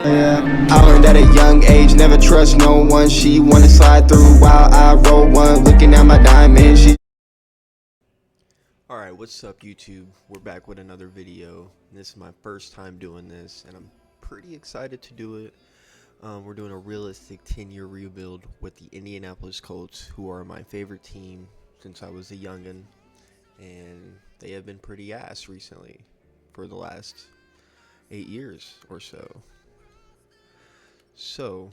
Yeah, I learned at a young age, never trust no one. She wanna slide through while I roll one, looking at my diamond. Alright, what's up YouTube? We're back with another video. This is my first time doing this, and I'm pretty excited to do it. We're doing a realistic 10-year rebuild with the Indianapolis Colts, who are my favorite team since I was a youngin', and they have been pretty ass recently for the last 8 years or so. So,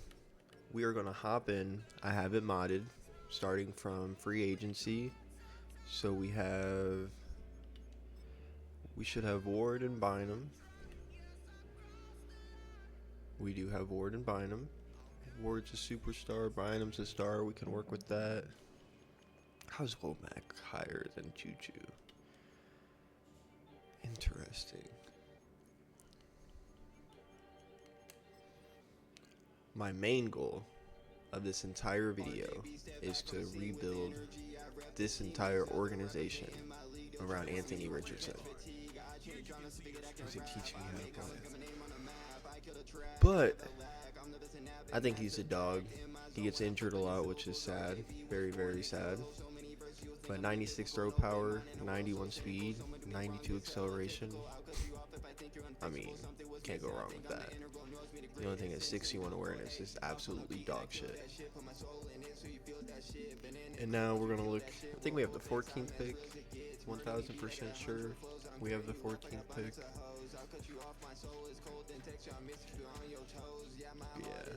we are going to hop in. I have it modded, starting from free agency. So we should have Ward and Bynum. We do have Ward and Bynum. Ward's a superstar, Bynum's a star. We can work with that. How's Womack higher than Juju? Interesting. My main goal of this entire video is to rebuild this entire organization around Anthony Richardson. He's teaching me how to play. But I think he's a dog. He gets injured a lot, which is sad. Very, very sad. But 96 throw power, 91 speed, 92 acceleration. I mean, can't go wrong with that. The only thing is 61 awareness is absolutely dog shit. And now we're going to look. I think we have the 14th pick. 1000% sure we have the 14th pick. Yeah.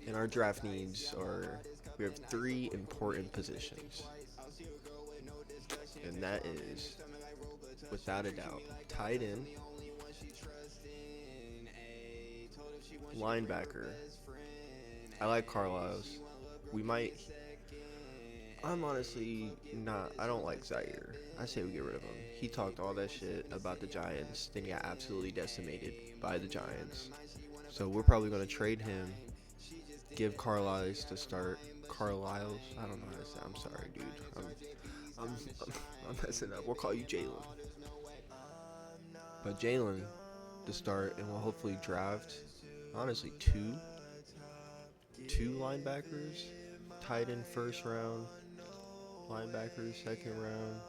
And our draft needs are, we have 3 important positions. And that is, without a doubt, tight end, linebacker. I like Carlisle's. I'm honestly not. I don't like Zaire. I say we get rid of him. He talked all that shit about the Giants, then got absolutely decimated by the Giants. So we're probably going to trade him, give Carlisle's to start. Carlisle's? I don't know how to say. I'm sorry, dude. I'm messing up. We'll call you Jalen. But Jalen to start, and we'll hopefully draft, honestly, two linebackers, tight end first round, linebackers second round.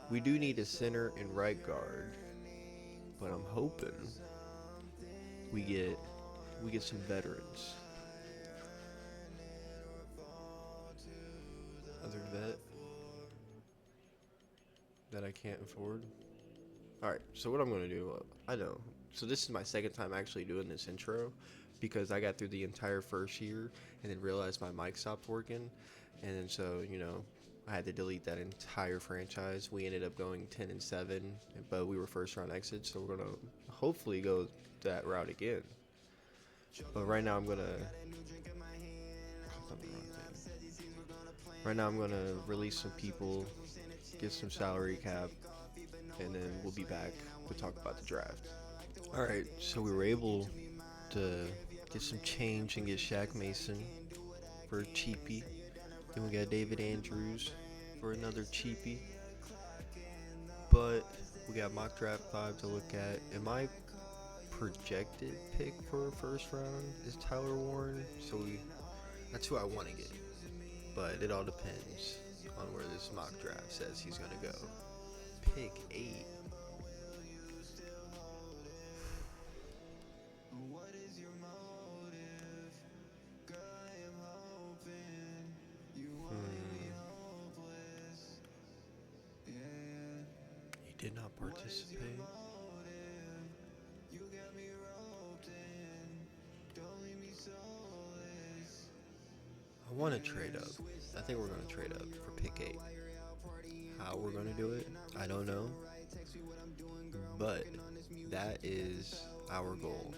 We do need a center and right guard, but I'm hoping we get some veterans. Other vet that I can't afford. Alright, so what I'm going to do, I know. So this is my second time actually doing this intro, because I got through the entire first year and then realized my mic stopped working. And then so, I had to delete that entire franchise. We ended up going 10-7, but we were first round exits, so we're going to hopefully go that route again. But right now I'm going to release some people, get some salary cap, and then we'll be back to talk about the draft. Alright, so we were able to get some change and get Shaq Mason for a cheapie. Then we got David Andrews for another cheapie. But we got mock draft 5 to look at. And my projected pick for first round is Tyler Warren. So that's who I want to get. But it all depends on where this mock draft says he's going to go. Pick 8. He did not participate. I want to trade up. I think we're going to trade up for pick 8. How we're going to do it, I don't know. But that is our goal.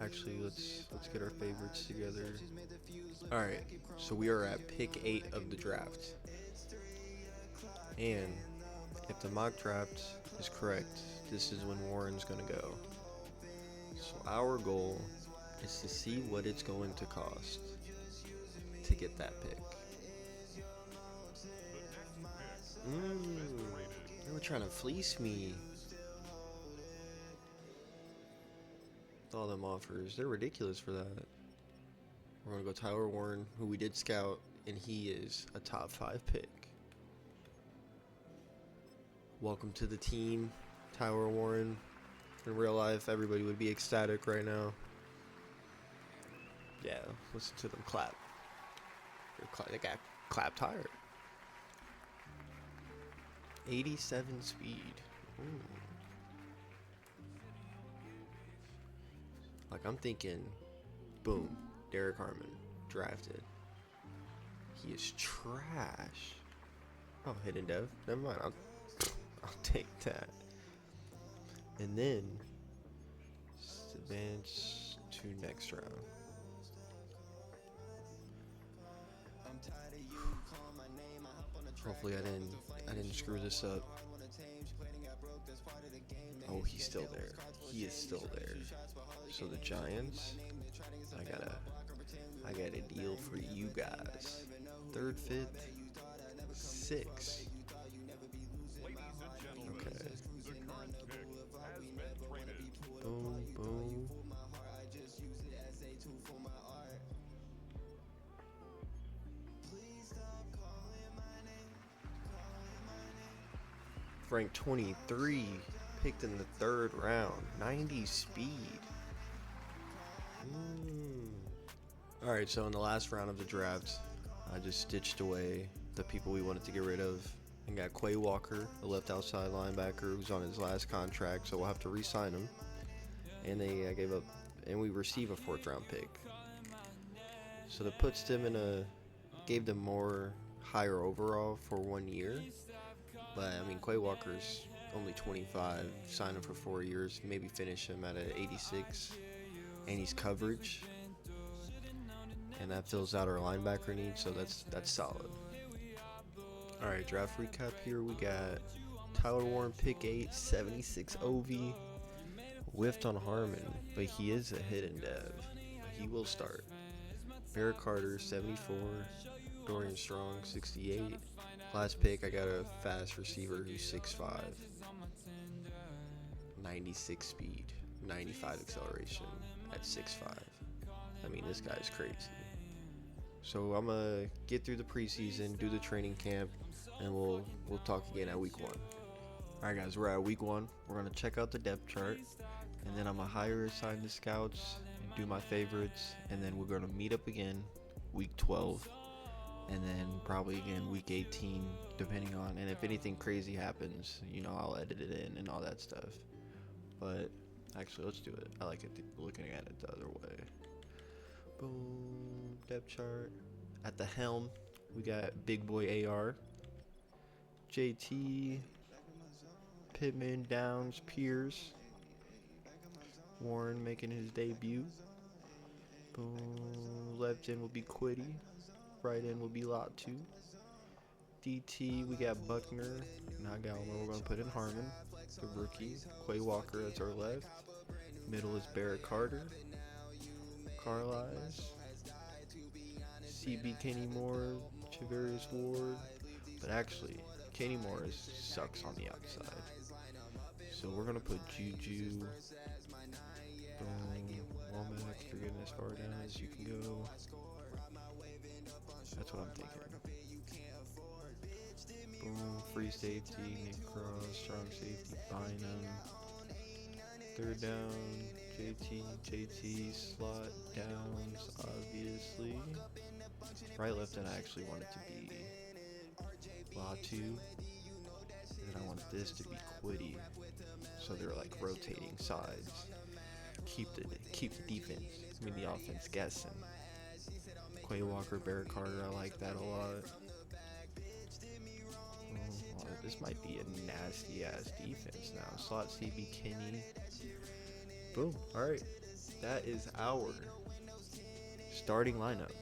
Actually, let's get our favorites together. Alright, so we are at pick 8 of the draft. And if the mock draft is correct, this is when Warren's going to go. So our goal is to see what it's going to cost to get that pick. trying to fleece me. With all them offers, they're ridiculous for that. We're gonna go Tyler Warren, who we did scout, and he is a top 5 pick. Welcome to the team, Tyler Warren. In real life, everybody would be ecstatic right now. Yeah, listen to them clap. They got clapped higher. 87 speed. Ooh. Like, I'm thinking, boom, Derek Harmon, drafted. He is trash. Oh, hidden dev. Never mind. I'll take that. And then advance to next round. Hopefully I didn't screw this up. Oh, he's still there. He is still there. So the Giants, I got a deal for you guys. 3rd, 5th, 6th. Okay. Boom, boom. Ranked 23, picked in the 3rd round, 90 speed. Alright, so in the last round of the draft, I just stitched away the people we wanted to get rid of and got Quay Walker, the left outside linebacker who's on his last contract, so we'll have to re-sign him. And I gave up, and we receive a 4th round pick. So that puts them gave them more higher overall for 1 year. But I mean, Quay Walker's only 25, sign him for 4 years, maybe finish him at an 86, and he's coverage. And that fills out our linebacker needs, so that's solid. Alright, draft recap here. We got Tyler Warren, pick 8, 76 OV. Whiffed on Harmon, but he is a hidden dev. He will start. Barrett Carter, 74. Dorian Strong, 68. Last pick, I got a fast receiver who's 6'5". 96 speed, 95 acceleration at 6'5". I mean, this guy's crazy. So I'm gonna get through the preseason, do the training camp, and we'll talk again at week 1. Alright guys, we're at week 1. We're gonna check out the depth chart, and then I'm gonna assign the scouts, and do my favorites, and then we're gonna meet up again week 12, and then probably again week 18, depending on, and if anything crazy happens, you know, I'll edit it in and all that stuff. But actually, let's do it. I like it looking at it the other way. Boom, depth chart. At the helm, we got big boy AR, JT, Pittman, Downs, Pierce, Warren making his debut. Boom, left end will be Quiddy, right end will be Lot 2. DT, we got Buckner, Nagalma, we're going to put in Harmon, the rookie. Quay Walker as our left. Middle is Barrett Carter. Carlisle, CB Kenny Moore, Chavarius Ward, but actually Kenny Moore sucks on the outside. So we're gonna put Juju, boom, Womack, you're getting as far down as you can go. That's what I'm thinking. Boom, free safety, Nick Cross, strong safety, Bynum. 3rd down, JT, slot downs, obviously. Right, left, and I actually want it to be Latu. And then I want this to be Quiddy. So they're like rotating sides. Keep the defense, the offense guessing. Quay Walker, Barrett Carter, I like that a lot. Oh, this might be a nasty ass defense now. Slot CB Kenny. Boom. Alright. That is our starting lineup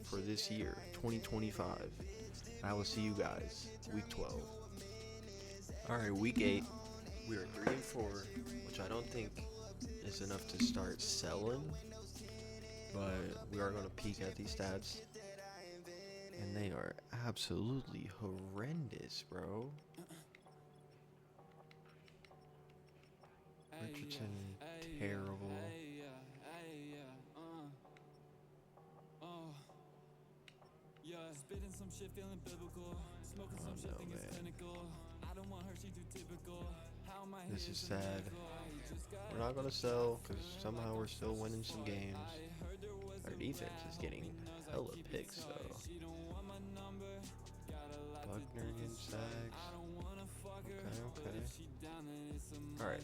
for this year, 2025. I will see you guys week 12. Alright, week 8. We are 3-4, which I don't think is enough to start selling. But we are going to peek at these stats. And they are absolutely horrendous, bro. Richardson, terrible. Oh no, man. This is sad. We're not gonna sell because somehow we're still winning some games. Our defense is getting hella picks though. Buckner getting sacks. Okay. Alright.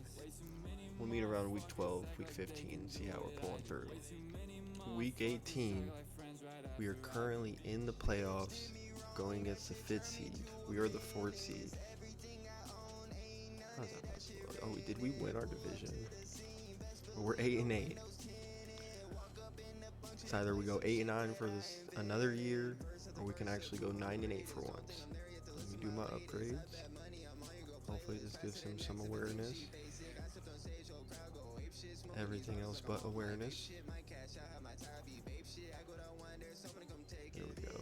We'll meet around week 12, week 15, and see how we're pulling through. Week 18, we are currently in the playoffs going against the 5th seed. We are the 4th seed. How's that possible? Oh, did we win our division? We're 8-8. It's either we go 8-9 for this another year, or we can actually go 9-8 for once. Let me do my upgrades. Hopefully this gives him some awareness. Everything else but awareness. There we go.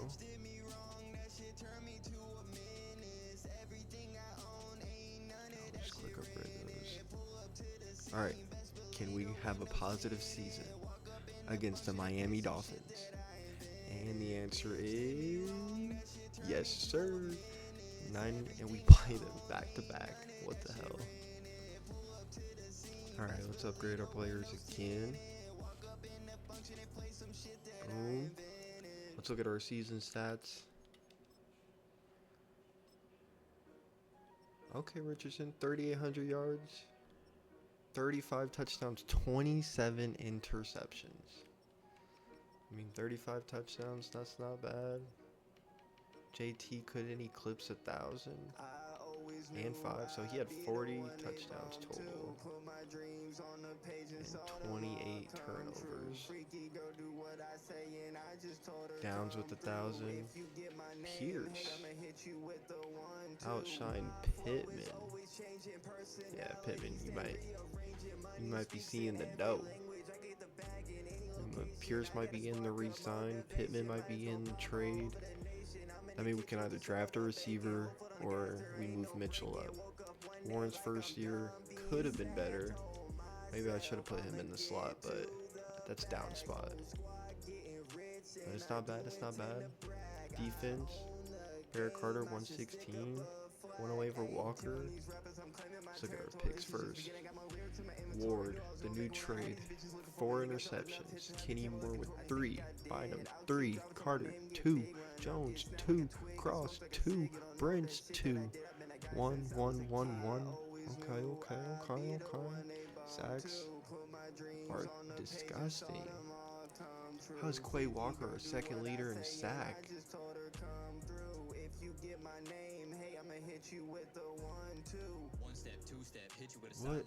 I'll just click upgrade those. Alright, can we have a positive season against the Miami Dolphins? And the answer is yes, sir. 9, and we play them back to back. What the hell? Alright, let's upgrade our players again. Boom. Let's look at our season stats. Okay, Richardson, 3,800 yards, 35 touchdowns, 27 interceptions. I mean, 35 touchdowns, that's not bad. JT couldn't eclipse 1,000 and 5, so he had 40 touchdowns total and 28 turnovers. Downs with 1,000. Pierce outshined Pittman. Yeah, Pittman, you might be seeing the dough. Pierce might be in the re-sign. Pittman might be in the trade. I mean, we can either draft a receiver or we move Mitchell up. Warren's first year could have been better. Maybe I should have put him in the slot, but that's down spot. But it's not bad. It's not bad. Defense. Eric Carter, 116. 108 for Walker. Let's look at our picks first. Ward, the new trade. 4 interceptions. Kenny Moore with 3. Bynum, 3. Carter, 2. Jones, 2. Cross, 2. Brents, 2. 1, 1, 1, 1. Okay. Sacks are disgusting. How is Quay Walker a second leader in sack? What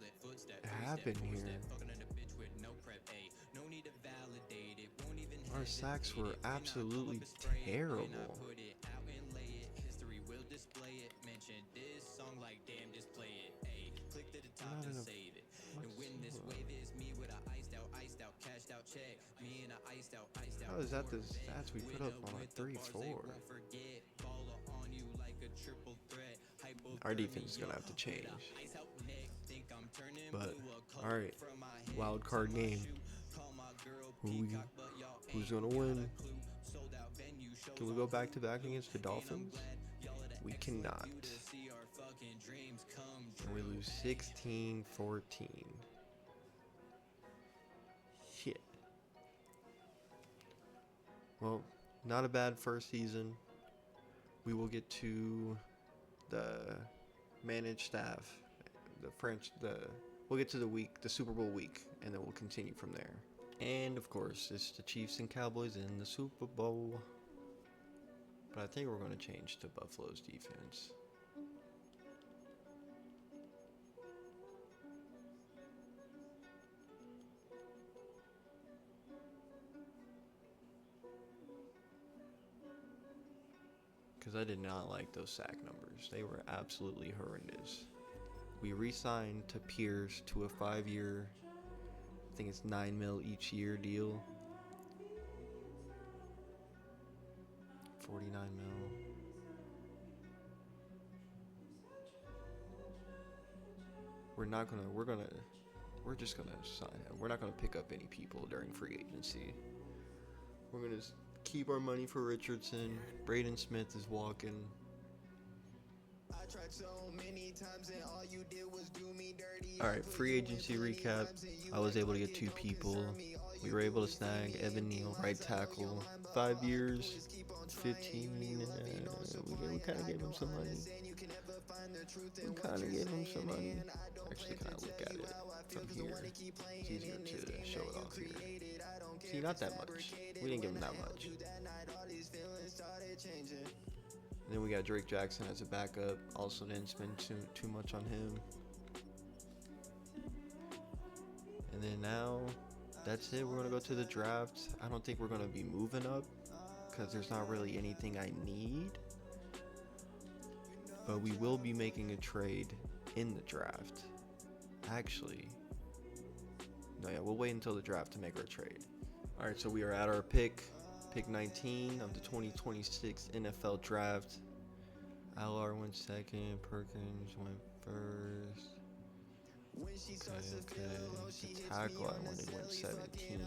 happened here? Our sacks were absolutely terrible. How is that the stats we put up on a 3-4? Our defense is going to have to change. But, alright. Wild card game. Who's going to win? Can we go back to back against the Dolphins? We cannot. And we lose 16-14. Shit. Well, not a bad first season. We will get to the managed staff, we'll get to the Super Bowl week, and then we'll continue from there. And of course, it's the Chiefs and Cowboys in the Super Bowl. But I think we're going to change to Buffalo's defense. Because I did not like those sack numbers. They were absolutely horrendous. We re-signed to Pierce to a 5-year, I think it's $9 million each year deal. 49 mil. We're gonna we're just gonna sign him. We're not gonna pick up any people during free agency. We're gonna keep our money for Richardson. Braden Smith is walking. Alright, free agency recap. I was able to get 2 people. We were able to snag Evan Neal, right tackle. 5 years, 15. We kind of gave him some money. Actually, kind of look at it from here. It's easier to show it off here. See, not that much. We didn't give him that much. And then we got Drake Jackson as a backup. Also didn't spend too much on him. And then now, that's it. We're going to go to the draft. I don't think we're going to be moving up because there's not really anything I need. But we will be making a trade in the draft. Actually, no, yeah, we'll wait until the draft to make our trade. Alright, so we are at our pick 19 of the 2026 NFL Draft. LR went second, Perkins went first. Okay. The tackle I wanted went 17.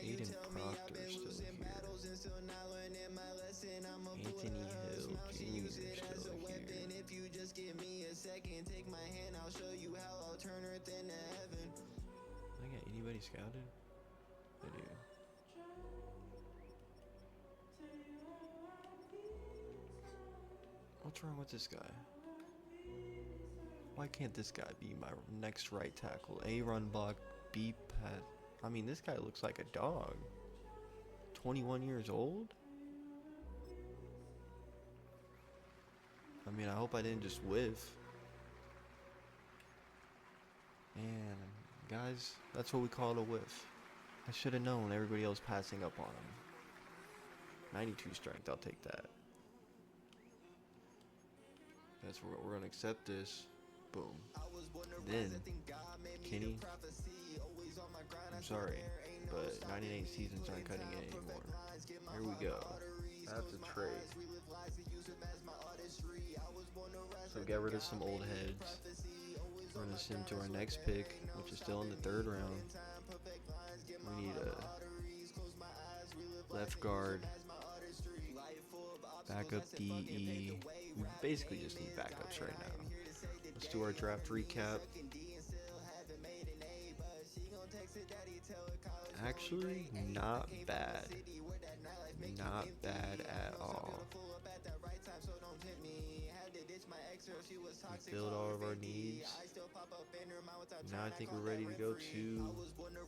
Caden Proctor still here. Anthony Hill Jr. still here. I got anybody scouted? I do. What's wrong with this guy? Why can't this guy be my next right tackle? A run block, B pass. I mean, this guy looks like a dog. 21 years old? I mean, I hope I didn't just whiff. Man, guys, that's what we call a whiff. I should have known everybody else passing up on him. 92 strength, I'll take that. That's where we're going to accept this. Boom. Then, Kenny, I'm sorry, but 98 seasons aren't cutting it anymore. Here we go. That's a trade. So get rid of some old heads. We're going to send to our next pick, which is still in the 3rd round. We need a left guard, backup DE. We basically just need backups right now. Let's do our draft recap. Actually, not bad. Not bad at all. We filled all of our needs. Now I think we're ready to go to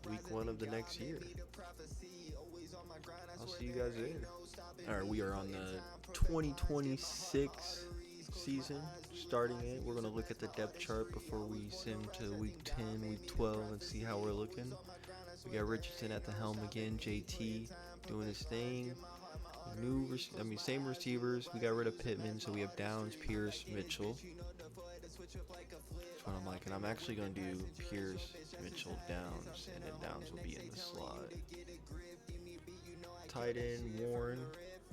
week 1 of the next year. I'll see you guys there. Alright, we are on the 2026 season, starting it. We're going to look at the depth chart before we sim to week 10, week 12, and see how we're looking. We got Richardson at the helm again, JT doing his thing. Same receivers. We got rid of Pittman, so we have Downs, Pierce, Mitchell. That's what I'm liking. I'm actually going to do Pierce, Mitchell, Downs, and then Downs will be in the slot. Tight end, Warren.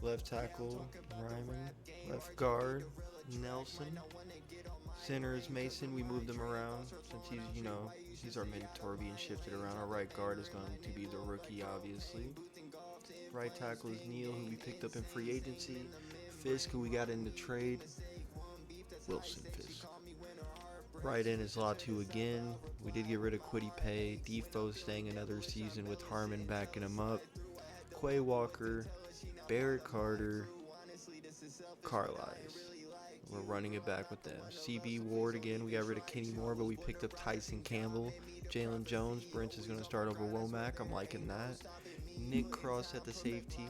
Left tackle, Ryman. Left guard, Nelson. Center is Mason. We moved him around since he's our mentor being shifted around. Our right guard is going to be the rookie, obviously. Right tackle is Neal, who we picked up in free agency. Fisk, who we got in the trade. Wilson Fisk. Right in is Latu again. We did get rid of Quiddy Pay. Defoe staying another season with Harmon backing him up. Quay Walker, Barrett Carter, Carlisle. We're running it back with them. CB Ward again. We got rid of Kenny Moore, but we picked up Tyson Campbell. Jalen Jones. Brent is going to start over Womack. I'm liking that. Nick Cross at the safety.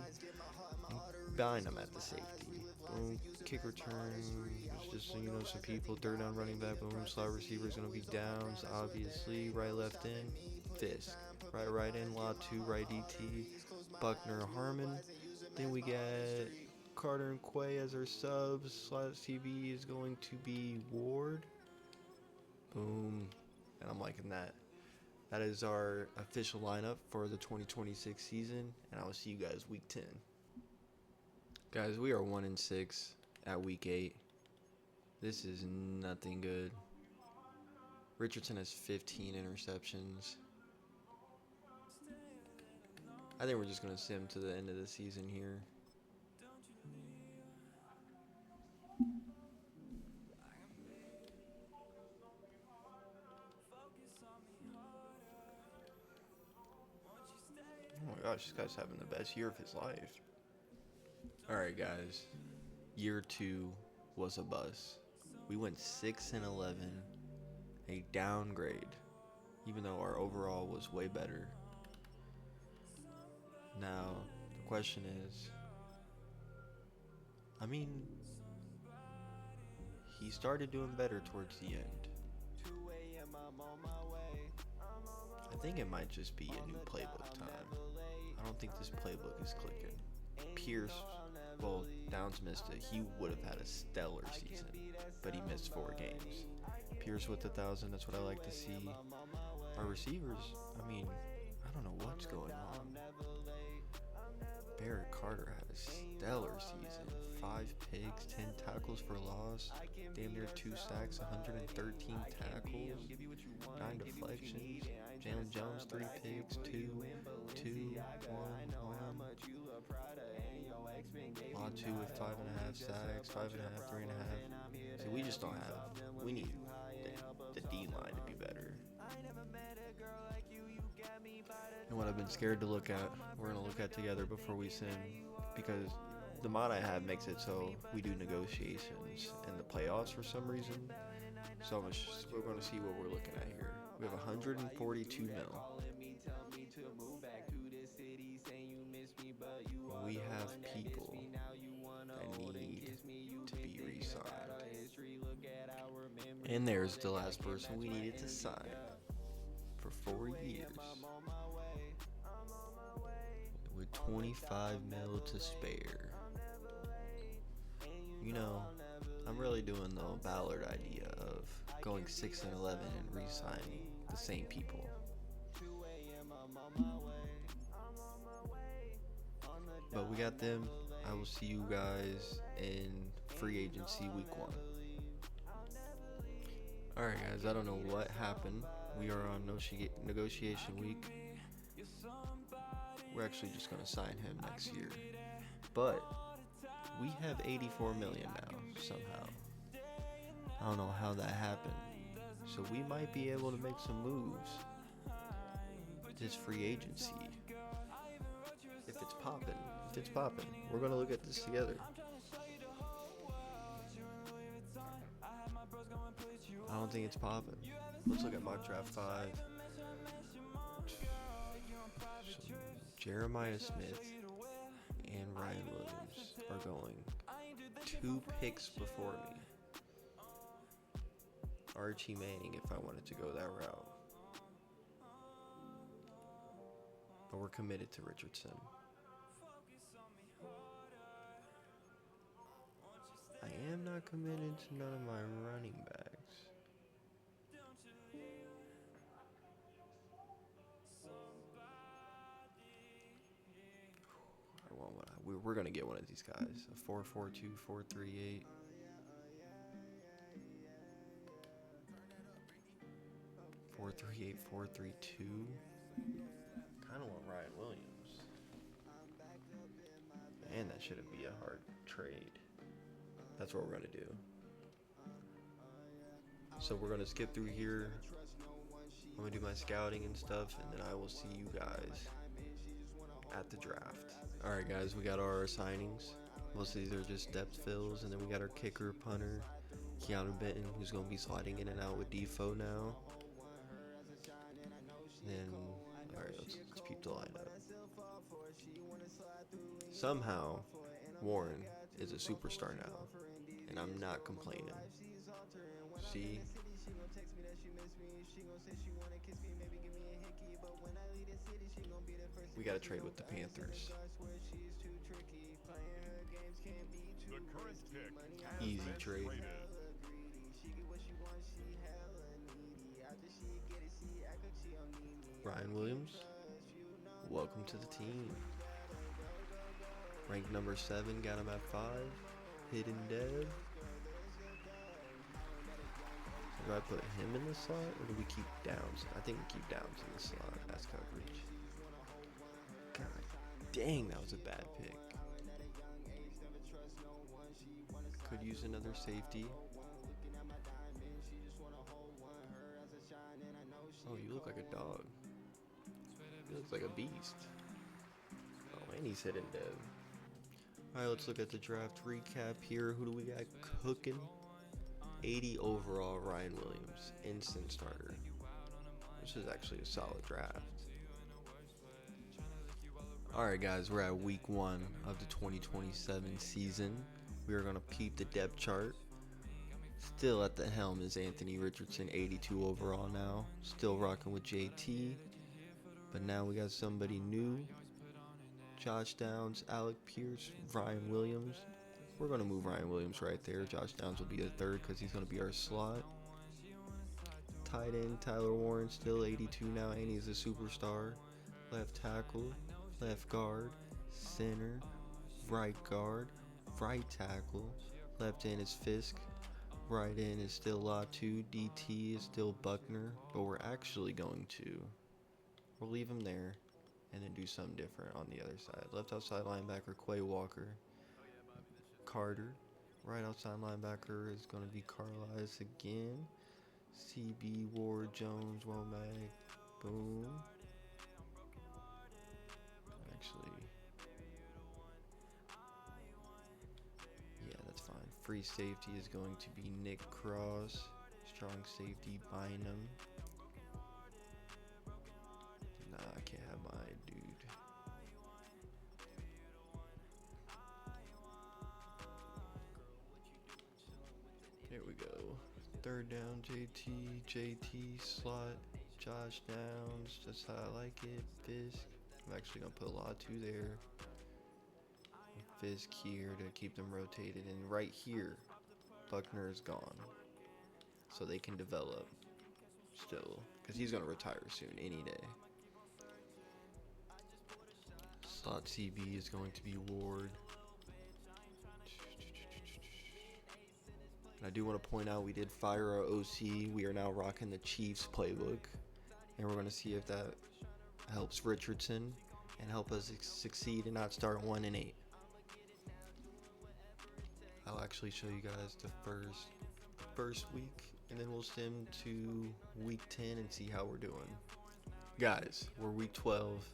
Bynum at the safety. Boom. Kick return. It's just, some people. Third down running back. Boom. Slot receiver is going to be Downs, obviously. Right, left in. Fisk. Right in. Latu. Right DT. Buckner, Harmon. Then we got Carter and Quay as our subs. Slot CB is going to be Ward. Boom. And I'm liking that. That is our official lineup for the 2026 season, and I will see you guys week 10. Guys, we are 1-6 at week 8. This is nothing good. Richardson has 15 interceptions. I think we're just going to sim to the end of the season here. Oh my gosh, this guy's having the best year of his life. Alright, guys. Year 2 was a bust. We went 6-11, a downgrade, even though our overall was way better. Now, the question is, I mean, he started doing better towards the end. I think it might just be a new playbook time. I don't think this playbook is clicking. Pierce, well, Downs missed it. He would have had a stellar season, but he missed 4 games. Pierce with 1,000, that's what I like to see. Our receivers, I mean, I don't know what's going on. Barrett Carter had a stellar season. 5 picks, 10 tackles for loss, damn near 2 sacks, 113 tackles, 9 deflections. Jalen Jones, 3 picks, 2, 1. Latu with 5.5 sacks, 5.5, 3.5. See, we just don't have. We need the D line to be better. And what I've been scared to look at, we're going to look at together before we sim, because the mod I have makes it so we do negotiations in the playoffs for some reason. So we're going to see what we're looking at here. We have 142 mil. We have people that need to be re-signed. And there's the last person we needed to sign for 4 years. With 25 mil to spare. You know, I'm really doing the Ballard idea of going 6-11 and re-signing the same people. But we got them. I will see you guys in free agency week 1. Alright guys, I don't know what happened. We are on negotiation week. We're actually just going to sign him next year. But we have 84 million now, somehow. I don't know how that happened. So we might be able to make some moves this free agency. If it's popping. We're going to look at this together. I don't think it's popping. Let's look at mock draft 5. So Jeremiah Smith and Ryan Williams are going 2 picks before me. Archie Manning if I wanted to go that route. But we're committed to Richardson. I am not committed to none of my running backs. We're going to get one of these guys. A 4.42, 4.38. .438, 4.32. Kind of want Ryan Williams. Man, that shouldn't be a hard trade. That's what we're going to do. So we're going to skip through here. I'm going to do my scouting and stuff, and then I will see you guys at the draft. Alright guys, we got our signings. Most of these are just depth fills, and then we got our kicker, punter, Keanu Benton, who's going to be sliding in and out with Defoe now. Then, alright, let's peep the lineup. Somehow, Warren is a superstar now, and I'm not complaining. See? We gotta trade with the Panthers. Easy trade. Ryan Williams, welcome to the team. Ranked number 7, got him at 5. Hidden Dev. Do I put him in the slot, or do we keep Downs? I think we keep Downs in the slot as coverage. God dang, that was a bad pick. Could use another safety. Oh, you look like a dog. He looks like a beast. Oh, and he's hitting dead. Alright, let's look at the draft recap here. Who do we got cooking? 80 overall, Ryan Williams, instant starter. This is actually a solid draft. Alright guys, we're at week 1 of the 2027 season. We are going to peep the depth chart. Still at the helm is Anthony Richardson, 82 overall now. Still rocking with JT. But now we got somebody new. Josh Downs, Alec Pierce, Ryan Williams. We're going to move Ryan Williams right there. Josh Downs will be the third because he's going to be our slot. Tight end, Tyler Warren, still 82 now, and he's a superstar. Left tackle, left guard, center, right guard, right tackle. Left end is Fisk. Right end is still Latu. DT is still Buckner. But we're actually going to, we'll leave him there and then do something different on the other side. Left outside linebacker, Quay Walker. Carter. Right outside linebacker is going to be Carlisle again. CB, Ward, Jones, Womack, boom. Actually, yeah, that's fine. Free safety is going to be Nick Cross. Strong safety, Bynum. Nah, I can't have my dude. There we go. Third down, JT, slot, Josh Downs, just how I like it. Fisk. I'm actually going to put Latu there. Fisk here to keep them rotated. And right here, Buckner is gone. So they can develop still. Because he's going to retire soon, any day. Slot CB is going to be Ward. And I do want to point out we did fire our OC. We are now rocking the Chiefs playbook. And we're going to see if that helps Richardson and help us succeed and not start 1-8. I'll actually show you guys the first week, and then we'll sim to week 10 and see how we're doing. Guys, we're week 12.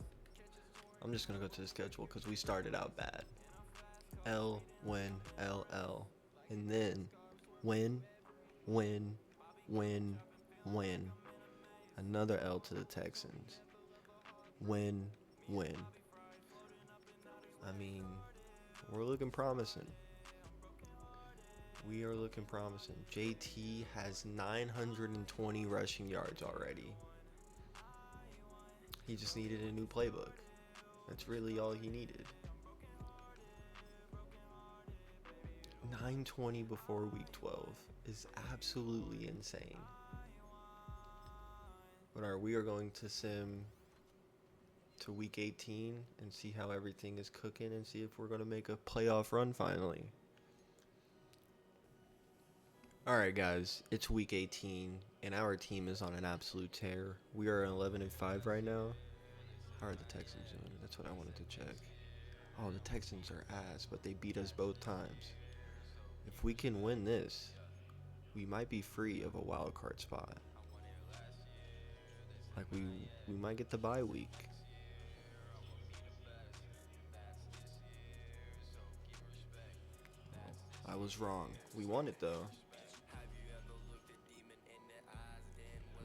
I'm just going to go to the schedule because we started out bad. L, win, LL. And then win, win, win, win. Another L to the Texans. Win, win. I mean, we're looking promising. We are looking promising. JT has 920 rushing yards already. He just needed a new playbook. That's really all he needed. 920 before week 12 is absolutely insane. But we are going to sim to week 18 and see how everything is cooking and see if we're going to make a playoff run finally. Alright guys, it's week 18 and our team is on an absolute tear. We are 11-5 right now. How are the Texans doing? That's what I wanted to check. Oh, the Texans are ass, but they beat us both times. If we can win this, we might be free of a wild card spot. Like we might get the bye week. I was wrong. We won it though.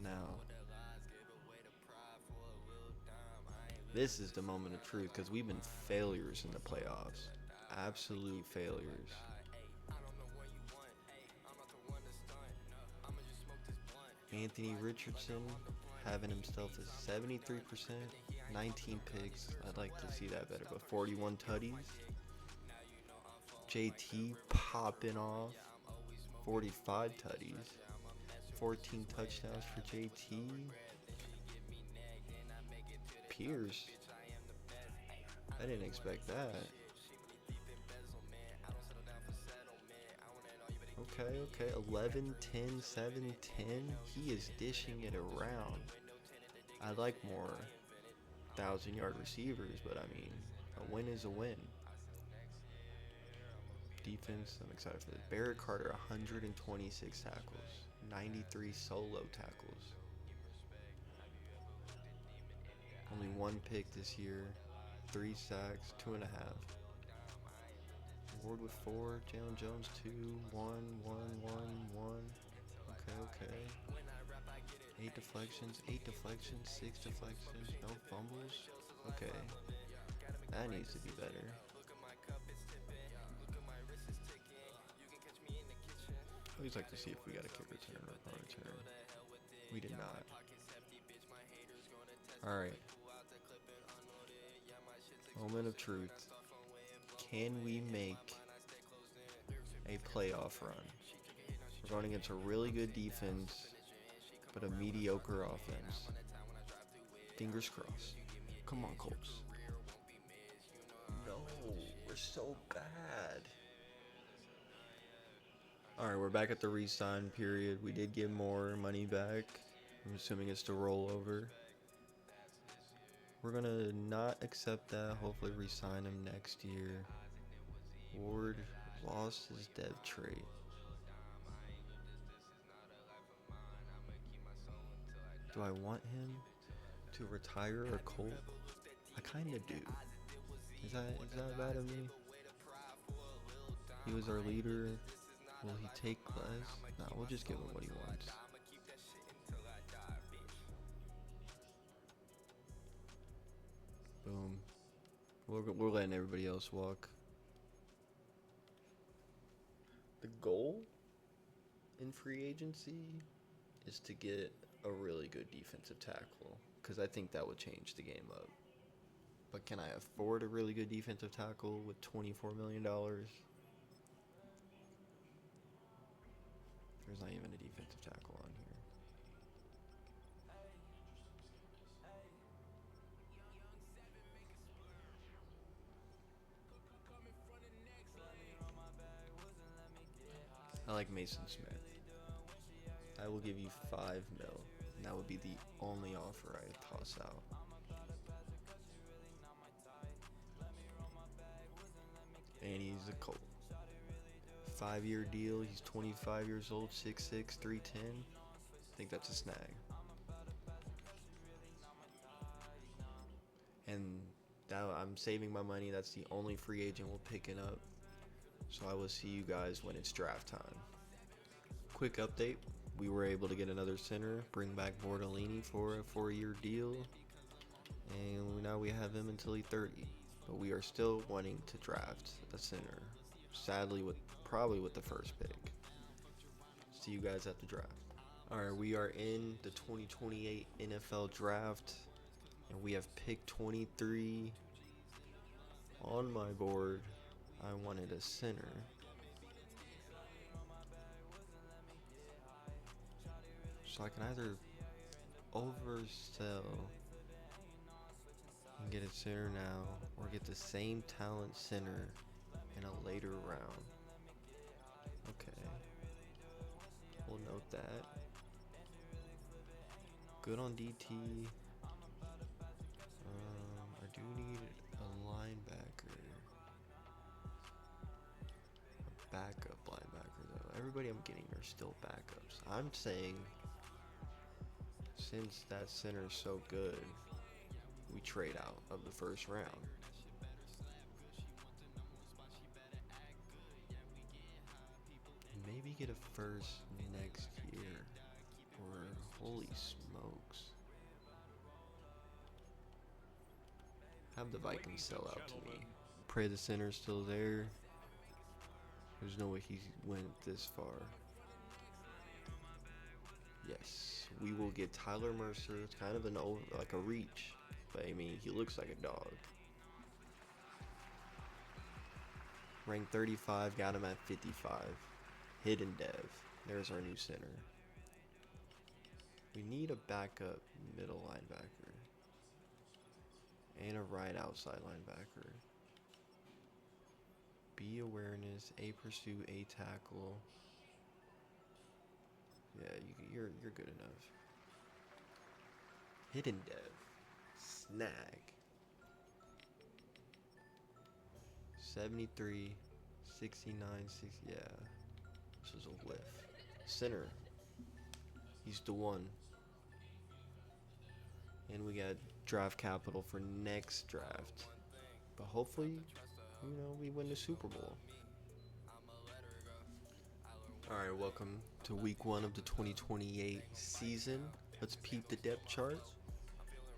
Now, this is the moment of truth because we've been failures in the playoffs. Absolute failures. Anthony Richardson having himself a 73%, 19 picks. I'd like to see that better, but 41 tutties. JT popping off, 45 tutties, 14 touchdowns for JT. Pierce, I didn't expect that. Okay. 11, 10, 7, 10. He is dishing it around. I like more 1,000-yard receivers, but I mean, a win is a win. Defense, I'm excited for this. Barrett Carter, 126 tackles, 93 solo tackles. Only 1 pick this year, 3 sacks, 2.5. Ward with 4, Jalen Jones 2, 1, 1, 1, 1. Okay. 8 deflections, 6 deflections, no fumbles. Okay, that needs to be better. I always like to see if we got a kick return or a punt return. We did not. Alright. Moment of truth. Can we make a playoff run? We're going against a really good defense, but a mediocre offense. Fingers crossed. Come on, Colts. No, we're so bad. Alright, we're back at the re-sign period. We did get more money back. I'm assuming it's to roll over. We're gonna not accept that. Hopefully re-sign him next year. Ward lost his dev trait. Do I want him to retire a Colt? I kinda do. Is that bad of me? He was our leader. Will he take less? Nah, we'll just give him what he wants. Boom. We're letting everybody else walk. The goal in free agency is to get a really good defensive tackle, because I think that would change the game up. But can I afford a really good defensive tackle with $24 million? There's not even a defensive tackle on here. I like Mason Smith. I will give you $5 mil. And that would be the only offer I toss out. And he's a Colt. 5-year deal. He's 25 years old, 6'6", 310. I think that's a snag. And that, I'm saving my money. That's the only free agent we're picking up. So I will see you guys when it's draft time. Quick update. We were able to get another center, bring back Bordellini for a 4-year deal. And now we have him until he's 30. But we are still wanting to draft a center. Sadly, probably with the first pick. See you guys at the draft. Alright, we are in the 2028 NFL draft. And we have pick 23 on my board. I wanted a center. So I can either oversell and get a center now, or get the same talent center in a later round. Okay. We'll note that. Good on DT. I do need a linebacker. A backup linebacker though. Everybody I'm getting are still backups. I'm saying, since that center is so good, we trade out of the first round. Maybe get a first next year. Or holy smokes. Have the Vikings sell out to me. Pray the center's still there. There's no way he went this far. Yes, we will get Tyler Mercer. It's kind of like a reach, but I mean, he looks like a dog. Ranked 35, got him at 55. Hidden dev. There's our new center. We need a backup middle linebacker and a right outside linebacker. B awareness, A pursuit, A tackle. Yeah, you're good enough. Hidden dev. Snag. 73, 69, 60. Yeah, this is a whiff. Center. He's the one. And we got draft capital for next draft. But hopefully, we win the Super Bowl. Alright, welcome to week 1 of the 2028 season. Let's peep the depth chart.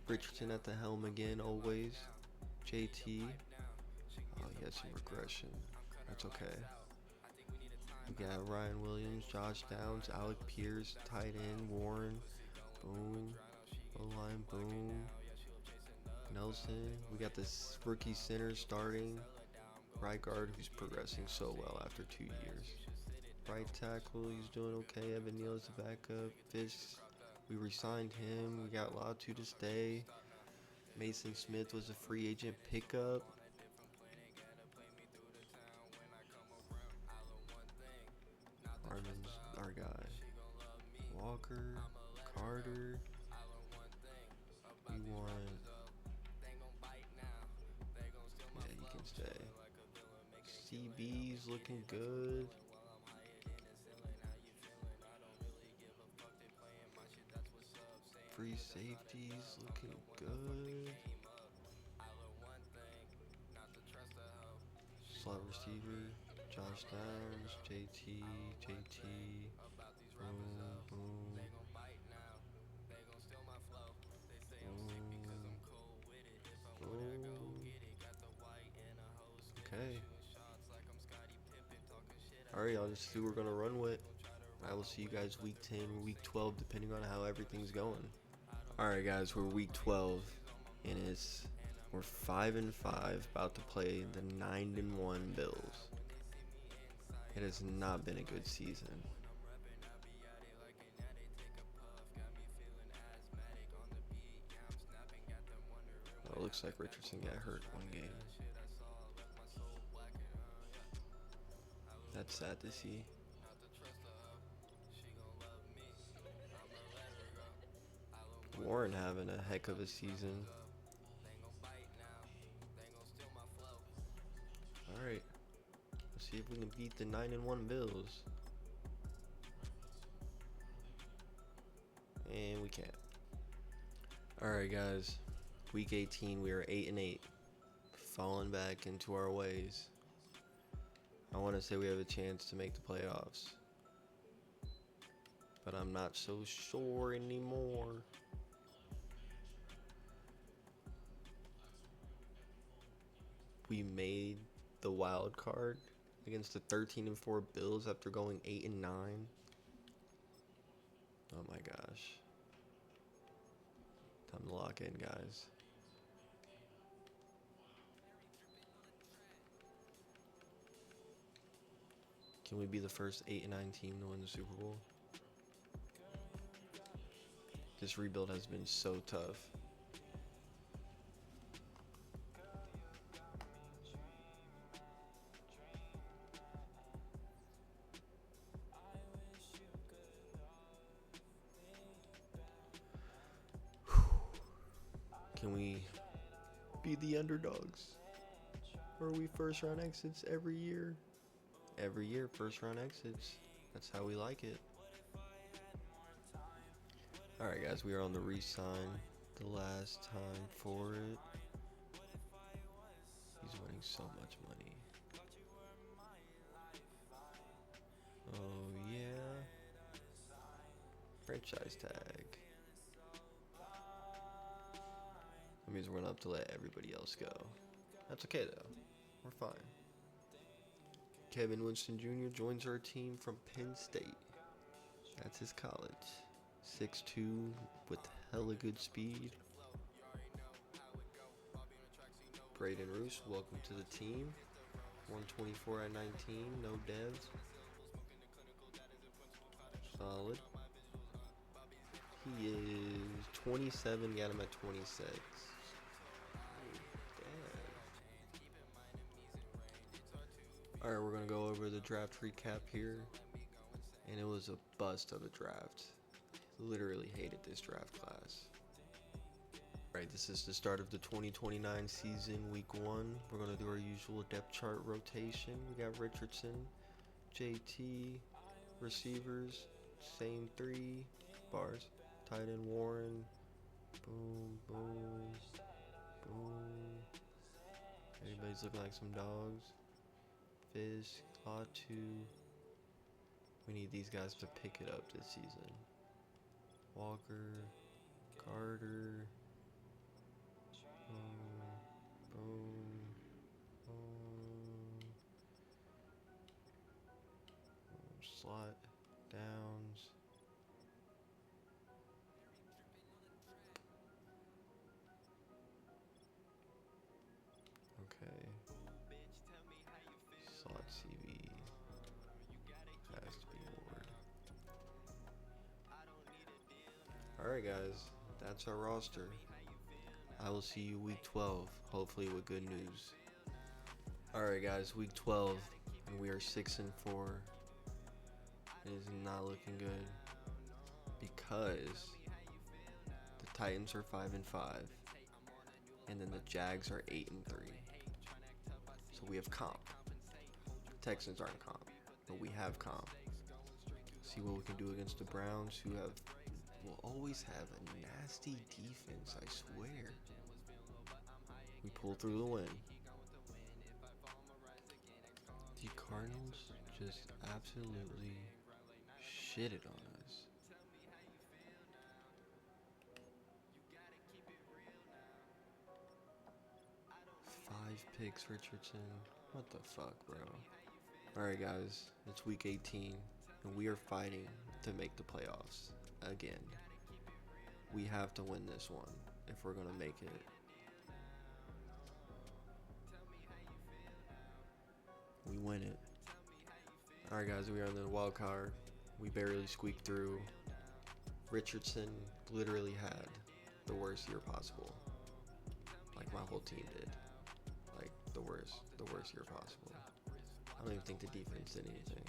Richardson at the helm again, always. JT. Oh, he had some regression. That's okay. We got Ryan Williams, Josh Downs, Alec Pierce, tight end, Warren, boom. O-line, boom. Nelson. We got this rookie center starting. Right guard, who's progressing so well after 2 years. Right tackle, he's doing okay. Evan Neal's the backup. Fish, we re-signed him. We got Latu to stay. Mason Smith was a free agent pickup. Harmon's our guy. Walker, Carter. We want. Yeah, you can stay. CB's looking good. Free safeties looking good. Slot receiver, Josh Downs, JT, boom, boom, boom. Okay. Alright, y'all, just see what we're gonna run with. I will see you guys week 10 or week 12, depending on how everything's going. Alright, guys, we're week 12, and we're 5-5, about to play the 9-1 Bills. It has not been a good season. It looks like Richardson got hurt one game. That's sad to see. Warren having a heck of a season. Alright. Let's see if we can beat the 9-1 Bills. And we can't. Alright, guys. Week 18, we are 8-8. Falling back into our ways. I want to say we have a chance to make the playoffs. But I'm not so sure anymore. We made the wild card against the 13-4 Bills after going 8-9. Oh my gosh. Time to lock in, guys. Can we be the first 8-9 team to win the Super Bowl? This rebuild has been so tough. Can we be the underdogs? Or are we first round exits every year? Every year, first round exits. That's how we like it. Alright, guys, we are on the re-sign. The last time for it. He's winning so much money. Oh, yeah. Franchise tag. That means we're going to have to let everybody else go. That's okay, though. We're fine. Kevin Winston Jr. joins our team from Penn State. That's his college. 6'2", with hella good speed. Braden Roos, welcome to the team. 124 at 19, no devs. Solid. He is 27, got him at 26. Alright, we're going to go over the draft recap here. and it was a bust of a draft. Literally hated this draft class. Right, this is the start of the 2029 season, week 1. We're going to do our usual depth chart rotation. We got Richardson, JT, receivers, same 3 bars. Tight end Warren, boom, boom, boom. Everybody's looking like some dogs. Fisk, Latu. We need these guys to pick it up this season. Walker, Carter, boom, boom, boom. Slot, Downs. Okay. Slot CB has to be Ward. Alright guys, that's our roster. I will see you week 12, hopefully with good news. Alright guys, week 12, and we are 6-4. It is not looking good because the Titans are 5-5, and then the Jags are 8-3. So we have comp. Texans aren't comp, but we have comp. See what we can do against the Browns, who will always have a nasty defense, I swear. We pull through the win. The Cardinals just absolutely shitted on us. Five picks, Richardson. What the fuck, bro? Alright, guys. It's week 18, and we are fighting to make the playoffs again. We have to win this one if we're going to make it. We win it. Alright, guys. We are in the wild card. We barely squeaked through. Richardson literally had the worst year possible. Like my whole team did. Like the worst year possible. I don't even think the defense did anything.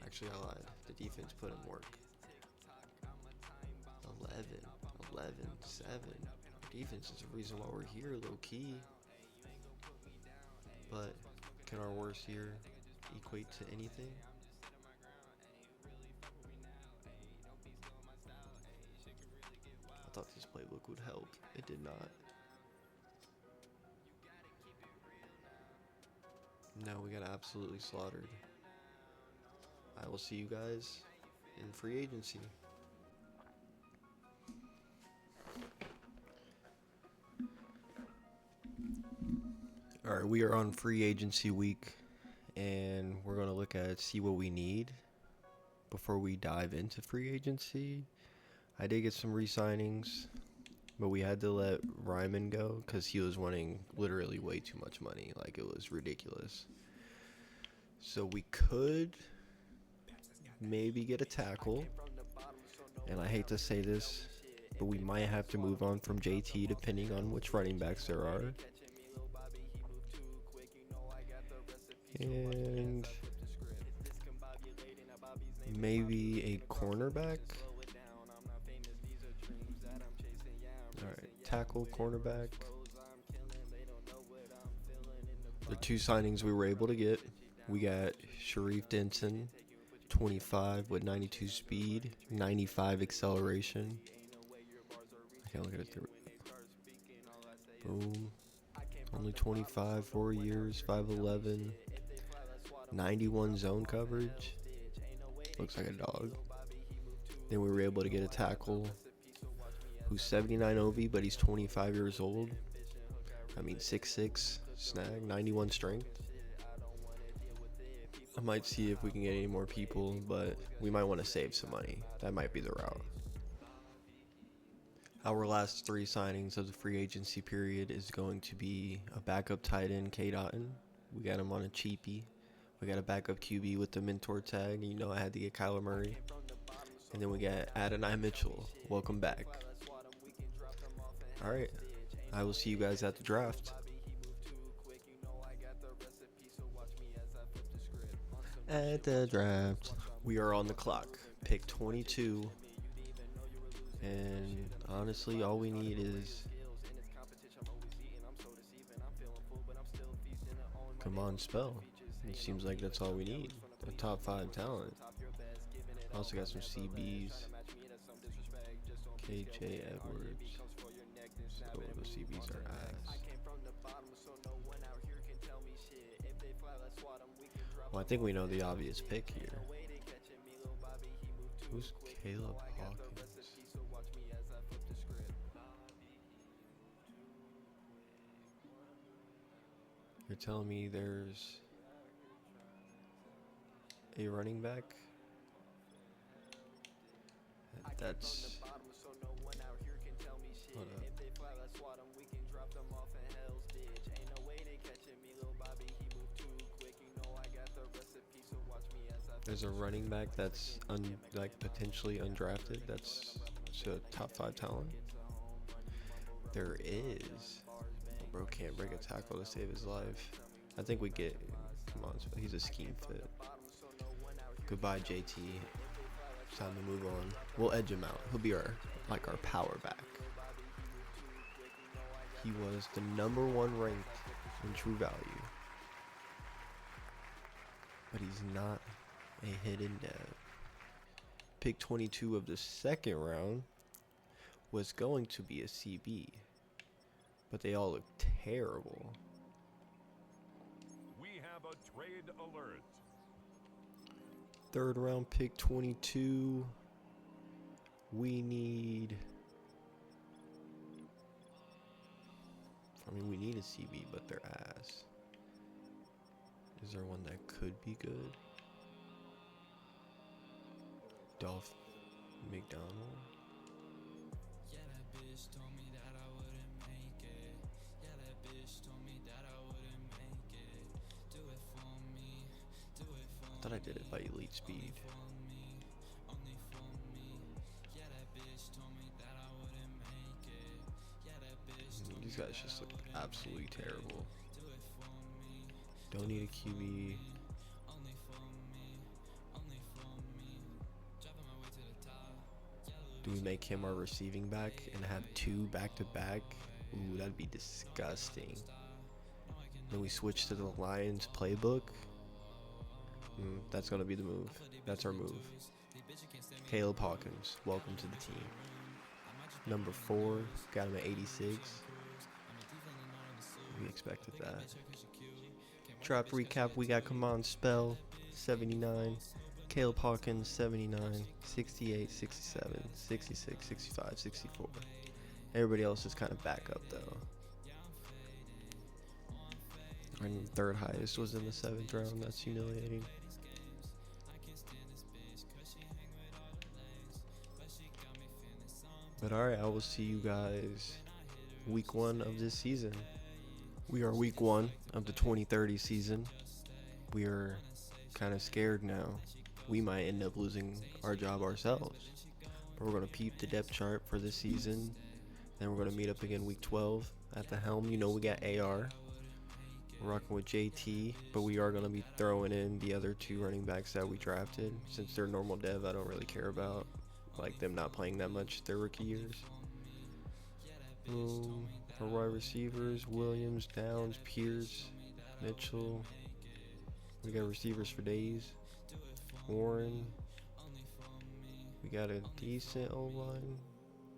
Actually, I lied. The defense put in work. 11, 7. Defense is the reason why we're here, low key. But can our worst year equate to anything? I thought this playbook would help. It did not. No, we got absolutely slaughtered. I will see you guys in free agency. Alright, we are on free agency week, and we're going to see what we need before we dive into free agency. I did get some re-signings, but we had to let Ryman go because he was wanting literally way too much money. Like, it was ridiculous. So we could maybe get a tackle, and I hate to say this, but we might have to move on from JT depending on which running backs there are. And maybe a cornerback. Alright, tackle, cornerback. The 2 signings we were able to get. We got Sharif Denton, 25 with 92 speed, 95 acceleration. I can't look at it through. Boom. Only 25, 4 years, 5'11", 91 zone coverage. Looks like a dog. Then we were able to get a tackle who's 79 OV, but he's 25 years old. I mean, 6'6", snag, 91 strength. I might see if we can get any more people, but we might want to save some money. That might be the route. Our last 3 signings of the free agency period is going to be a backup tight end, K. Dotton. We got him on a cheapie. We got a backup QB with the mentor tag. You know I had to get Kyler Murray. And then we got Adonai Mitchell. Welcome back. Alright. I will see you guys at the draft. At the draft. We are on the clock. Pick 22. And honestly, all we need is... Come on, spell. It seems like that's all we need. A top 5 talent. Also got some CBs. KJ Edwards. So the CBs are ass. Well, I think we know the obvious pick here. Who's Caleb Hawkins? You're telling me there's a running back? That's... Hold up. There's a running back that's potentially undrafted. That's a top 5 talent. There is. Bro can't break a tackle to save his life. I think we get. Come on, he's a scheme fit. Goodbye, JT. It's time to move on. We'll edge him out. He'll be our power back. He was the #1 ranked in true value, but he's not a hidden dev. Pick 22 of the second round was going to be a CB, but they all look terrible. We have a trade alert. Third round pick 22. We need... we need a CB, but they're ass. Is there one that could be good? Dolph McDonald? Yeah, that bitch told me that I wouldn't make it. Yeah, that bitch told me that I wouldn't make it. Do it for me, do it for me. I thought I did it by elite speed. Only for me. Yeah, that bitch told me that I wouldn't make it. Yeah, that bitch told me. These guys just look absolutely terrible. Do it for me. Don't need a QB. Only for me. Only for me. Dropping my way to the top. Do we make him our receiving back and have 2 back-to-back? Ooh, that'd be disgusting. Then we switch to the Lions playbook. That's gonna be the move. That's our move. Caleb Hawkins, welcome to the team. Number 4, got him at 86. We expected that. Drop recap, we got come on spell 79. Caleb Hawkins 79, 68, 67, 66, 65, 64. Everybody else is kind of back up though. And third highest was in the 7th round. That's humiliating. But alright, I will see you guys week 1 of this season. We are week 1 of the 2030 season. We are kind of scared now. We might end up losing our job ourselves. But we're going to peep the depth chart for this season. Then we're going to meet up again week 12 at the helm. You know we got AR. We're rocking with JT. But we are going to be throwing in the other 2 running backs that we drafted. Since they're normal dev, I don't really care about them not playing that much their rookie years. Our wide receivers, Williams, Downs, Pierce, Mitchell. We got receivers for days. Warren. We got a decent O-line.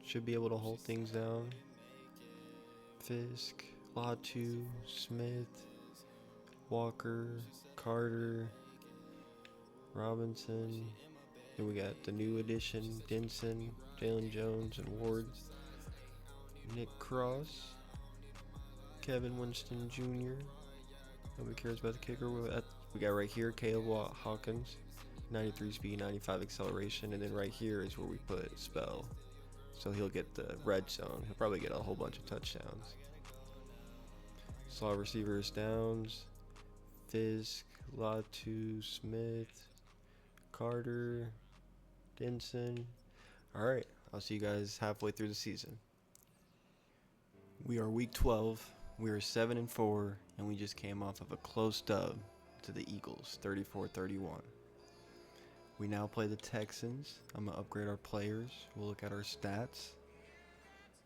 Should be able to hold things down. Fisk, Latu, Smith, Walker, Carter, Robinson. Then we got the new addition, Denson, Jalen Jones, and Ward. Nick Cross, Kevin Winston Jr. Nobody cares about the kicker. We got right here Caleb Hawkins, 93 speed, 95 acceleration, and then right here is where we put Spell. So he'll get the red zone. He'll probably get a whole bunch of touchdowns. Slot receivers, Downs, Fisk, Latu, Smith, Carter, Denson. Alright, I'll see you guys halfway through the season. We are week 12. We are 7-4, and we just came off of a close dub to the Eagles, 34-31. We now play the Texans. I'm going to upgrade our players. We'll look at our stats.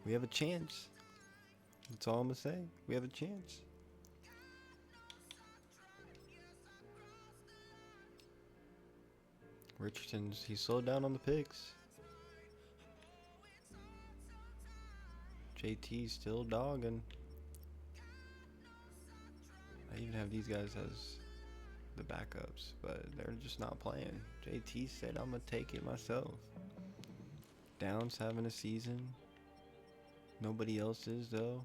We have a chance. That's all I'm going to say. We have a chance. Richardson's, he slowed down on the picks. JT's still dogging. I even have these guys as the backups, but they're just not playing. JT said I'm gonna take it myself. Downs having a season. Nobody else is though.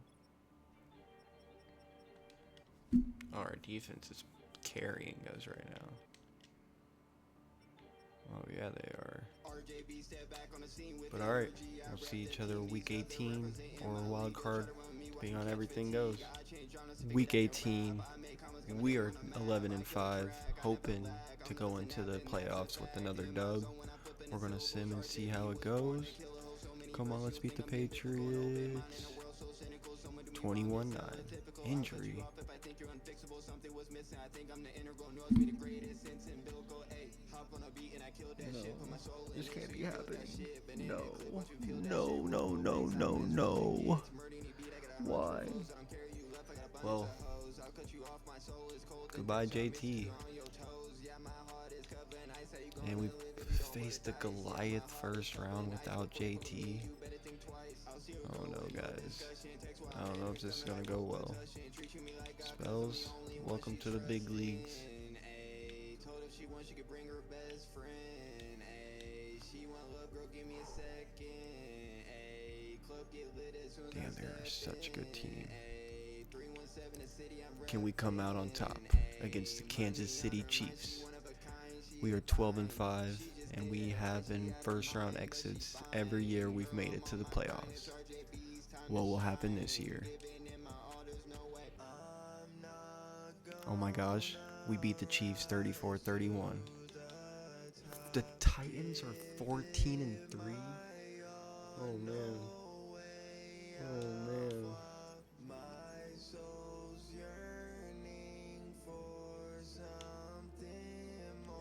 Our defense is carrying us right now. Oh yeah, they are. But alright, we'll see each other week 18 or a wild card, depending on everything goes. Week 18, we are 11-5, hoping to go into the playoffs with another dub. We're gonna sim and see how it goes. Come on, let's beat the Patriots. 21-9. Injury. No, this can't be happening. No. No. Why? Well, goodbye JT. And we faced the Goliath first round without JT. Oh no, guys. I don't know if this is gonna go well. Spells, welcome to the big leagues. Damn, they're such a good team. Can we come out on top against the Kansas City Chiefs? We are 12-5, and we have in first round exits every year we've made it to the playoffs. What will happen this year? Oh my gosh, we beat the Chiefs 34-31. The Titans are 14-3. Oh man. Oh man.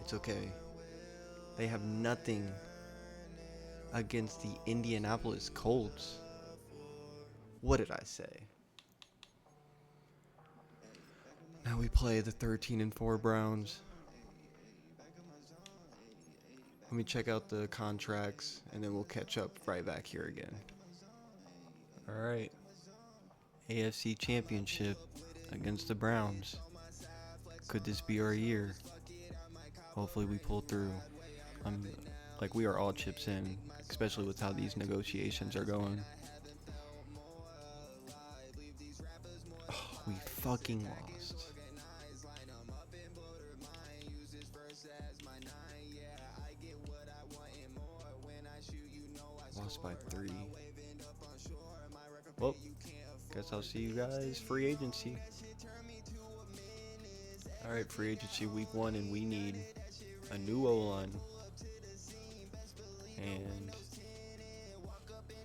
It's okay. They have nothing against the Indianapolis Colts. What did I say? Now we play the 13-4 Browns. Let me check out the contracts, and then we'll catch up right back here again. All right. AFC Championship against the Browns. Could this be our year? Hopefully we pull through. We are all chips in, especially with how these negotiations are going. Oh, we fucking lost. Lost by 3. Well, guess I'll see you guys free agency. Alright, free agency week 1, and we need a new O-line and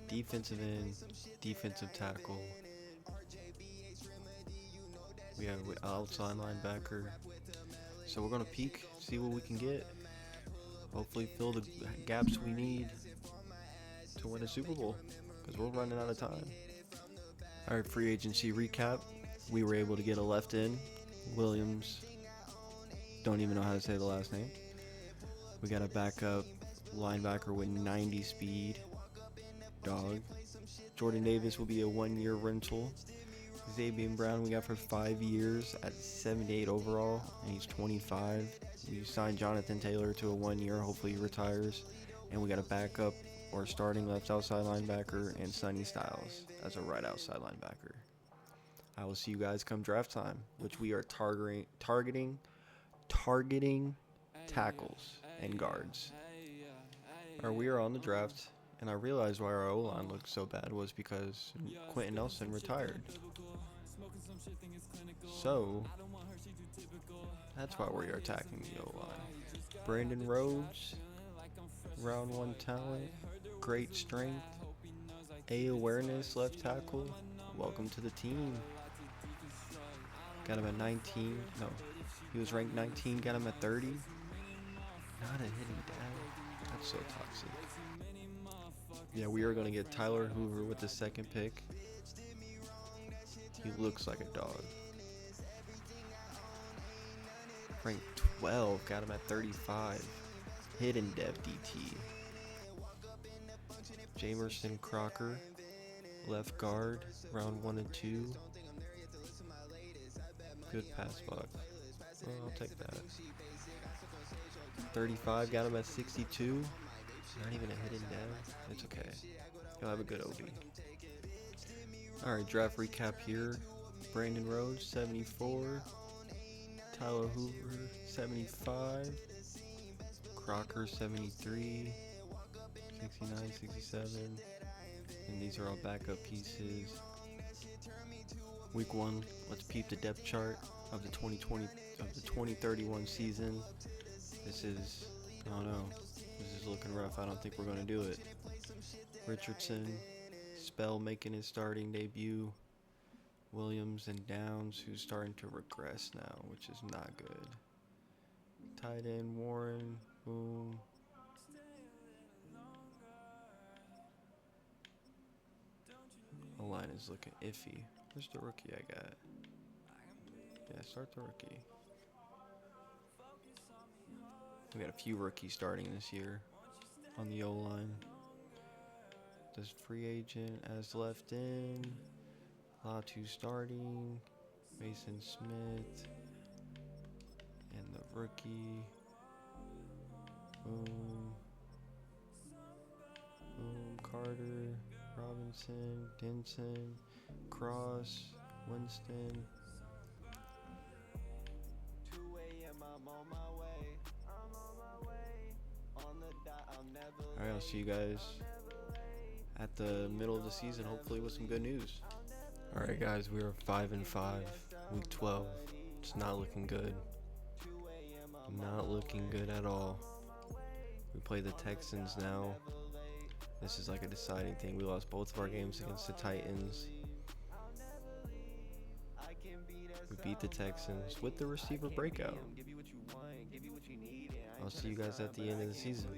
defensive end, defensive tackle. We have an outside linebacker. So we're going to peek, see what we can get. Hopefully fill the gaps we need to win a Super Bowl, because we're running out of time. Alright, free agency recap. We were able to get a left end, Williams. Don't even know how to say the last name. We got a backup linebacker with 90 speed. Dog. Jordan Davis will be a 1-year rental. Xavier Brown we got for 5 years at 78 overall, and he's 25. We signed Jonathan Taylor to a 1-year. Hopefully he retires. And we got a backup or starting left outside linebacker and Sonny Styles as a right outside linebacker. I will see you guys come draft time, which we are targeting tackles and guards. We are on the draft, and I realized why our O-line looked so bad was because Quentin Nelson retired. So that's why we are attacking the O-line. Brandon Rhodes, round 1 talent, great strength, A awareness, left tackle. Welcome to the team. Got him at 19. No, he was ranked 19. Got him at 30. Not a hitting dab. That's so toxic. Yeah, we are going to get Tyler Hoover with the second pick. He looks like a dog. Rank 12, got him at 35. Hidden dev DT. Jamerson Crocker, left guard, round 1 and 2. Good pass block. Well, I'll take that. 35, got him at 62. Not even a hidden dev. It's okay. He'll have a good OB. Alright, draft recap here. Brandon Rhodes, 74. Tyler Hoover, 75. Crocker, 73. 69, 67. And these are all backup pieces. Week 1, let's peep the depth chart of the 2031 season. This is, I don't know, this is looking rough. I don't think we're going to do it. Richardson, Spell making his starting debut. Williams and Downs, who's starting to regress now, which is not good. Tight end Warren, boom. The line is looking iffy. Where's the rookie I got? Yeah, start the rookie. We got a few rookies starting this year on the O-line. Does free agent as left in. Latu starting. Mason Smith. And the rookie. Boom. Boom. Carter. Robinson. Denson. Cross. Winston. Alright, I'll see you guys at the middle of the season, hopefully with some good news. Alright guys, we are 5-5, week 12. It's not looking good. Not looking good at all. We play the Texans now. This is like a deciding thing. We lost both of our games against the Titans. We beat the Texans with the receiver breakout. I'll see you guys at the end of the season.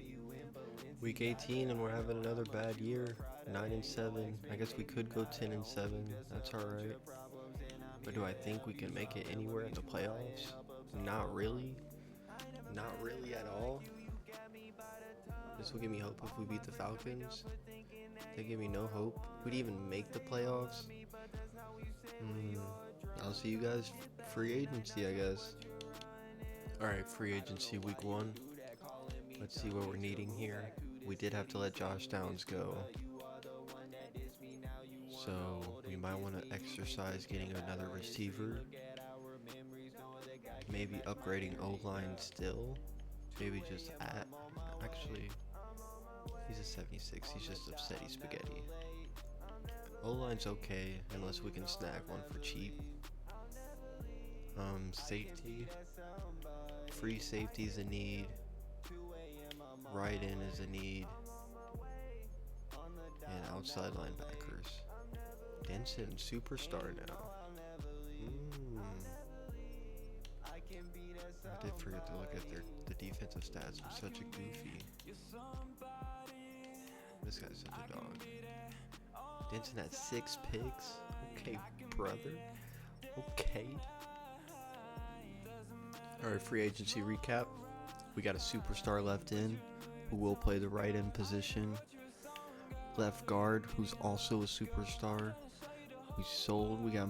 Week 18 and we're having another bad year. 9-7. I guess we could go 10-7. That's alright. But do I think we can make it anywhere in the playoffs? Not really. Not really at all. This will give me hope if we beat the Falcons. They give me no hope. We'd even make the playoffs. I'll see you guys free agency, I guess. Alright, free agency week 1. Let's see what we're needing here. We did have to let Josh Downs go. So we might want to exercise getting another receiver. Maybe upgrading O-line still. Maybe just actually, he's a 76. He's just upsetty spaghetti. O-line's okay unless we can snag one for cheap. Safety. Free safety is a need. Right in is a need. And outside linebackers. Denson, superstar now. I did forget to look at the defensive stats. I'm such a goofy. This guy's such a dog. Denson had 6 picks. Okay, brother. Okay. Alright, free agency recap. We got a superstar left in who will play the right end position. Left guard who's also a superstar. We sold. We got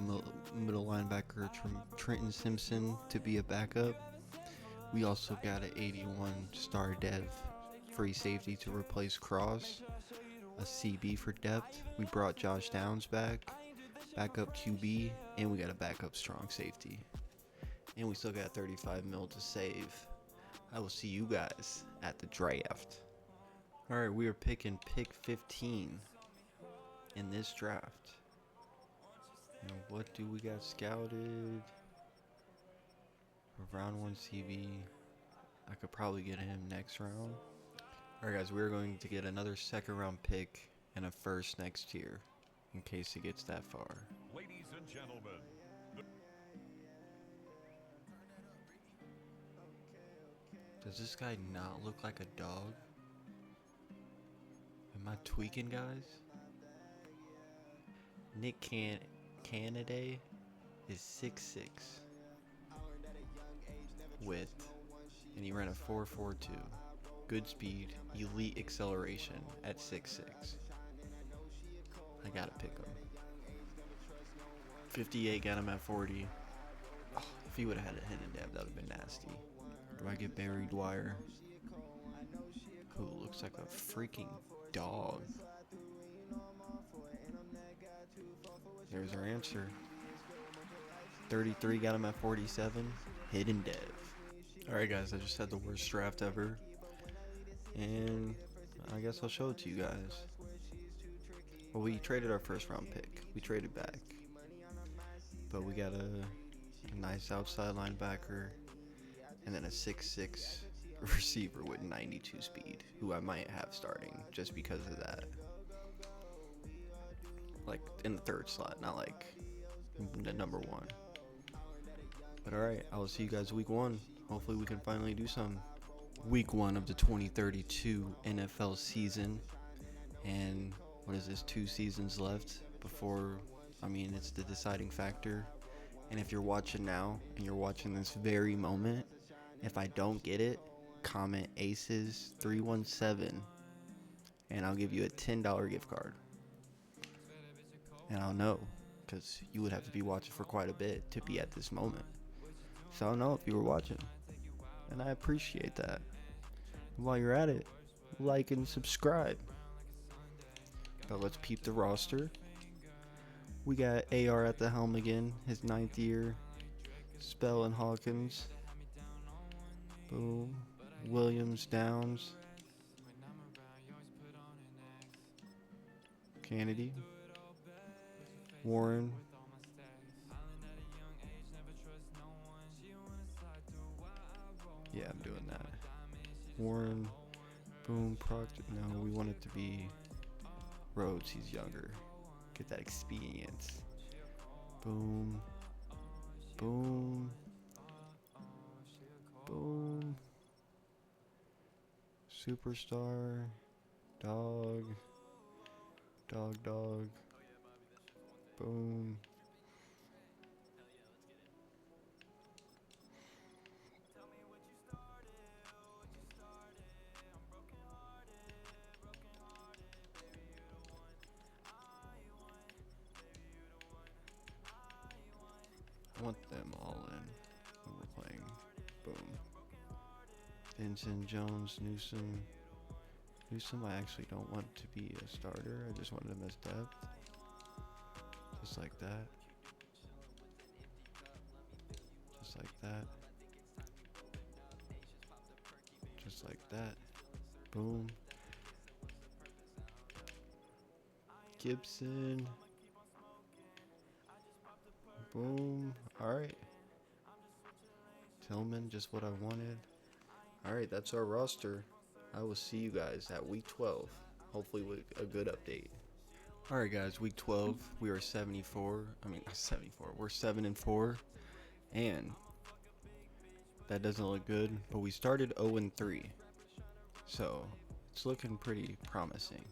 middle linebacker Trenton Simpson to be a backup. We also got an 81 star dev free safety to replace Cross. A CB for depth. We brought Josh Downs back. Backup QB. And we got a backup strong safety. And we still got 35 mil to save. I will see you guys at the draft. Alright, we are picking pick 15 in this draft. And what do we got scouted? Round 1 CB. I could probably get him next round. Alright guys, we're going to get another second round pick and a first next year. In case it gets that far. Ladies and gentlemen, Does this guy not look like a dog? Am I tweaking, guys? Nick Canada is 6'6" width, and he ran a 4.42. Good speed, elite acceleration at 6'6". I gotta pick him. 58 got him at 40. Oh, if he would have had a hidden dab, that would have been nasty. Do I get Barry Dwyer? Who looks like a freaking dog. There's our answer. 33 got him at 47. Hidden dev. Alright guys, I just had the worst draft ever. And I guess I'll show it to you guys. Well, we traded our first round pick. We traded back. But we got a nice outside linebacker. And then a 6'6" receiver with 92 speed, who I might have starting just because of that. Like in the third slot, not like the number one. But alright, I will see you guys week 1. Hopefully we can finally do some. Week 1 of the 2032 NFL season. And what is this, 2 seasons left before, it's the deciding factor. And if you're watching now, and you're watching this very moment, if I don't get it, comment ACES317, and I'll give you a $10 gift card. And I'll know, because you would have to be watching for quite a bit to be at this moment. So I'll know if you were watching, and I appreciate that. While you're at it, like and subscribe. But let's peep the roster. We got AR at the helm again, his 9th year. Spell and Hawkins. Boom. Williams, Downs. Kennedy. Warren. Yeah, I'm doing that. Warren. Boom. Proctor. No, we want it to be Rhodes. He's younger. Get that experience. Boom. Boom. Boom. Superstar. Dog. Dog. Boom. I want them all in when we're playing. Boom. Vincent, Jones, Newsom. Newsom I actually don't want to be a starter. I just wanted him as depth. Just like that. Just like that. Just like that. Boom. Gibson. Boom. Alright. Tillman, just what I wanted. Alright, that's our roster. I will see you guys at week 12. Hopefully with a good update. Alright guys, week 12. We are 74. Not 74. We're 7-4. And that doesn't look good. But we started 0-3. So it's looking pretty promising.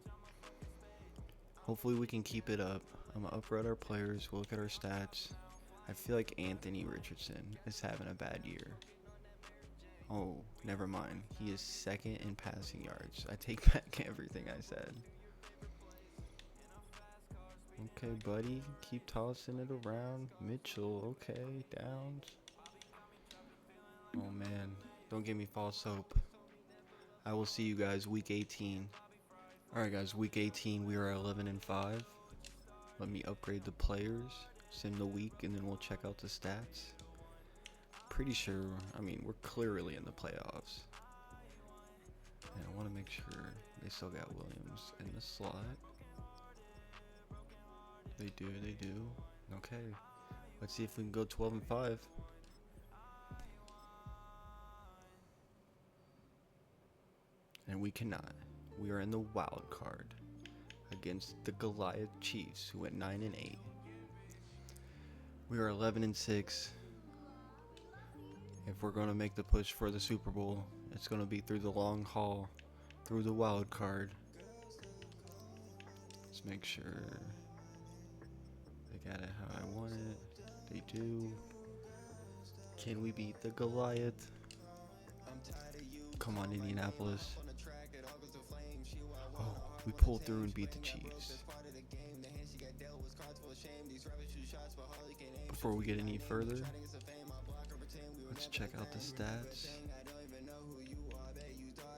Hopefully we can keep it up. I'm going to upgrade our players. We'll look at our stats. I feel like Anthony Richardson is having a bad year. Oh, never mind. He is 2nd in passing yards. I take back everything I said. Okay, buddy. Keep tossing it around. Mitchell. Okay. Downs. Oh, man. Don't give me false hope. I will see you guys week 18. Alright, guys. Week 18, we are 11-5. Let me upgrade the players. Sim the week, and then we'll check out the stats. Pretty sure, we're clearly in the playoffs. And I want to make sure they still got Williams in the slot. They do. Okay. Let's see if we can go 12-5. And we cannot. We are in the wild card against the Goliath Chiefs, who went 9-8. We are 11-6. If we're going to make the push for the Super Bowl, It's gonna be through the long haul, through the wild card. Let's make sure they got it how I want it. They do. Can we beat the Goliath? Come on, Indianapolis. Oh, we pulled through and beat the Chiefs. Before we get any further, let's check out the stats.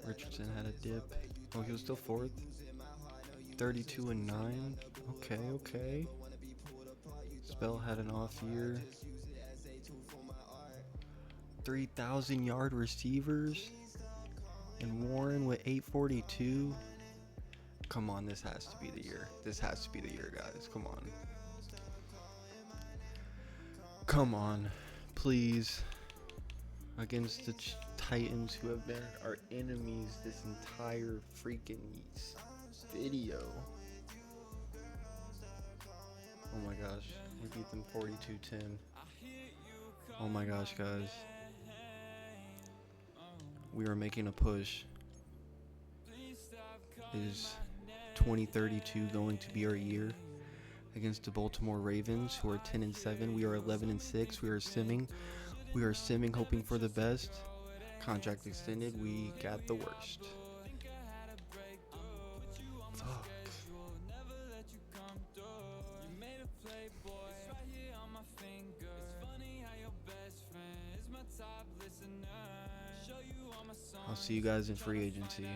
Richardson had a dip. Oh, he was still fourth. 32-9. Okay. Spell had an off year. 3,000 yard receivers. And Warren with 842. Come on, this has to be the year. This has to be the year, guys. Come on. Come on. Please. Against the Titans, who have been our enemies this entire freaking video. Oh my gosh. We beat them 42-10. Oh my gosh, guys. We are making a push. Is 2032 going to be our year against the Baltimore Ravens, who are 10-7? We are 11-6. We are simming, hoping for the best. Contract extended. We got the worst. Fuck. I'll see you guys in free agency.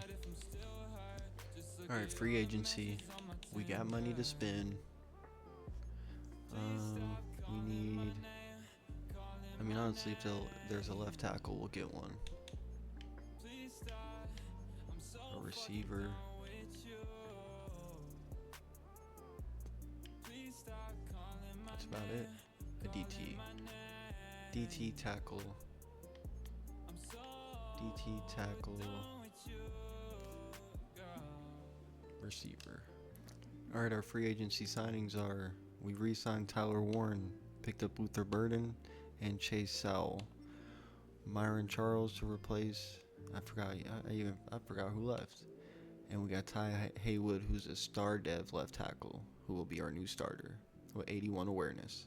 Alright, free agency. We got money to spend. We need... I mean, honestly, if there's a left tackle, we'll get one. A receiver. That's about it. A DT. DT tackle. DT tackle. Receiver. Alright, our free agency signings are: we re-signed Tyler Warren, picked up Luther Burden and Chase Sowell. Myron Charles to replace, I forgot who left. And we got Ty Haywood, who's a star dev left tackle, who will be our new starter with 81 awareness.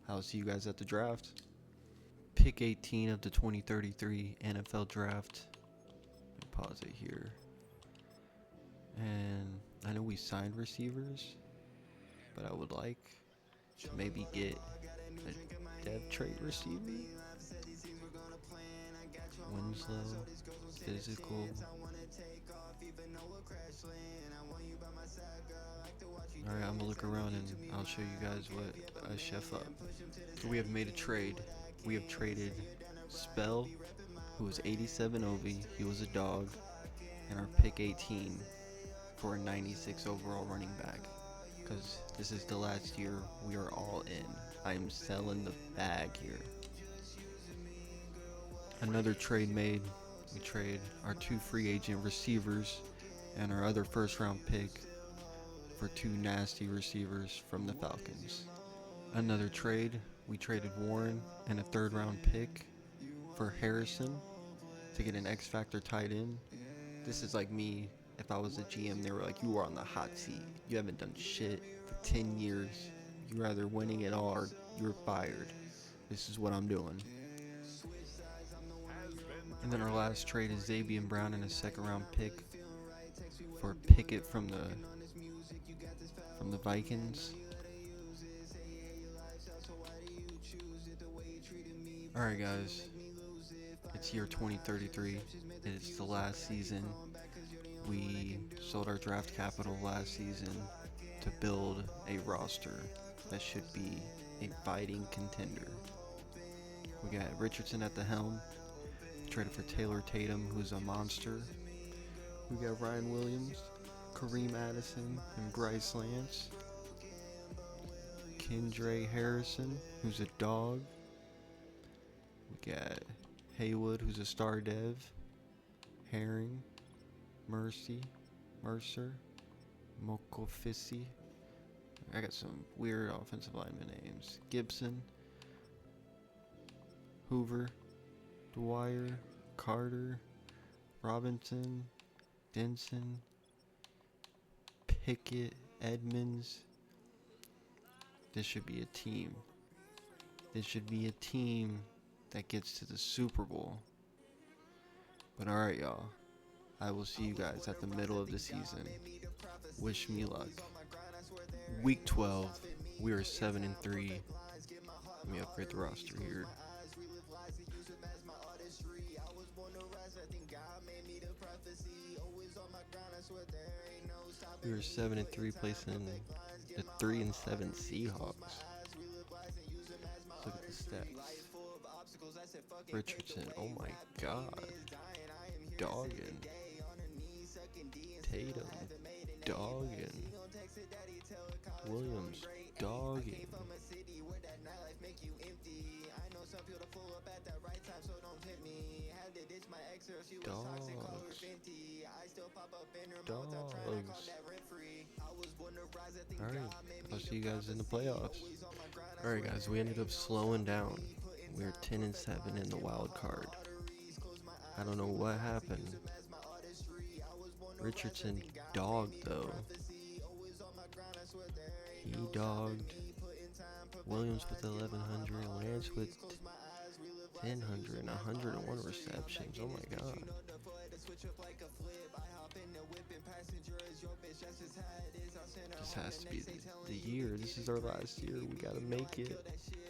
I'll see you guys at the draft. Pick 18 of the 2033 NFL draft. Pause it here. And I know we signed receivers, but I would like to maybe get a dev trait receiver. Winslow, physical. Alright, I'm gonna look around and I'll show you guys what I chef up. So we have made a trade. We have traded Spell, who was 87 Ovi, he was a dog, and our pick 18 for a 96 overall running back. Because this is the last year we are all in. I am selling the bag here. Another trade made. We trade our 2 free agent receivers and our other first round pick for 2 nasty receivers from the Falcons. Another trade. We traded Warren and a 3rd round pick for Harrison to get an X Factor tight end. This is like me. If I was a GM, they were like, you are on the hot seat. You haven't done shit for 10 years. You're either winning it all or you're fired. This is what I'm doing. And then our last trade is Xavier Brown and a 2nd round pick for Pickett from the Vikings. Alright guys, it's year 2033. It is the last season. We sold our draft capital last season to build a roster that should be a fighting contender. We got Richardson at the helm. Traded for Taylor Tatum, who's a monster. We got Ryan Williams, Kareem Addison, and Bryce Lance. Kendra Harrison, who's a dog. We got Haywood, who's a star dev. Herring, Mercer, Mokofisi. I got some weird offensive lineman names. Gibson, Hoover, Dwyer, Carter, Robinson, Denson, Pickett, Edmonds. This should be a team. This should be a team that gets to the Super Bowl. But alright, y'all. I will see you guys at the middle of the season. Wish me luck. Week 12. We are 7-3. Let me upgrade the roster here. We were 7-3, placing the 3-7 Seahawks. Look at the stats. Richardson, oh my god. Doggin. Tatum, doggin. Williams, doggin. Dogs. Dogs. Alright, I'll see you guys in the playoffs. Alright guys, we ended up slowing down. We're 10-7 in the wild card. I don't know what happened. Richardson dogged though. He dogged. Williams with 1,100. Lance with 1,000 and 101 receptions. Oh my god. This has to be the year. This is our last year. We gotta make it.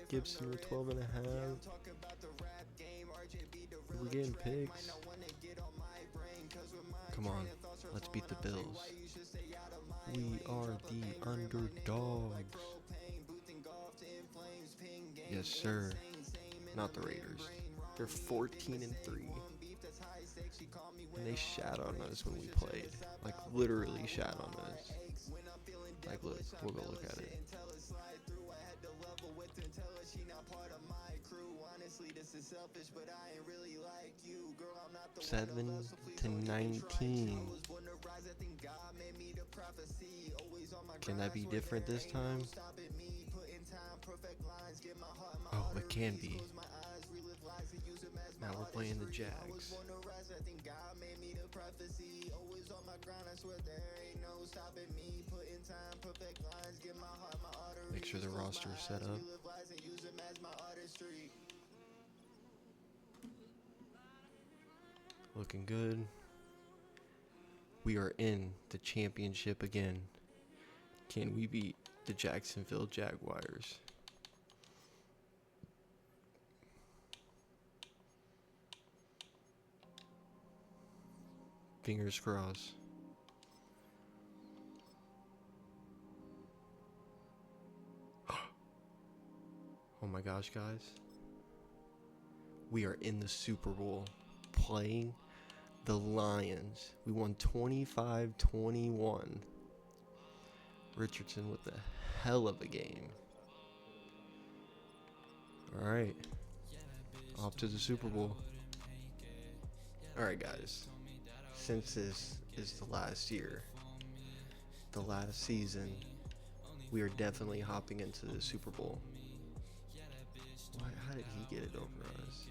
Gibson with 12.5. We're getting picks. Come on, let's beat the Bills. We are the underdogs. Yes, sir. Not the Raiders. They're 14-3. And they shat on us when we played. Like, literally shat on us. Like, look, we'll go look at it. 7-19. Can that be different this time? Oh, it can be. Now we're playing the Jags. Make sure the roster is set up. Looking good. We are in the championship again. Can we beat the Jacksonville Jaguars? Fingers crossed. Oh my gosh, guys. We are in the Super Bowl playing the Lions. We won 25-21. Richardson with a hell of a game. Alright. Off to the Super Bowl. Alright, guys. Since this is the last year, the last season, we are definitely hopping into the Super Bowl. How did he get it over us?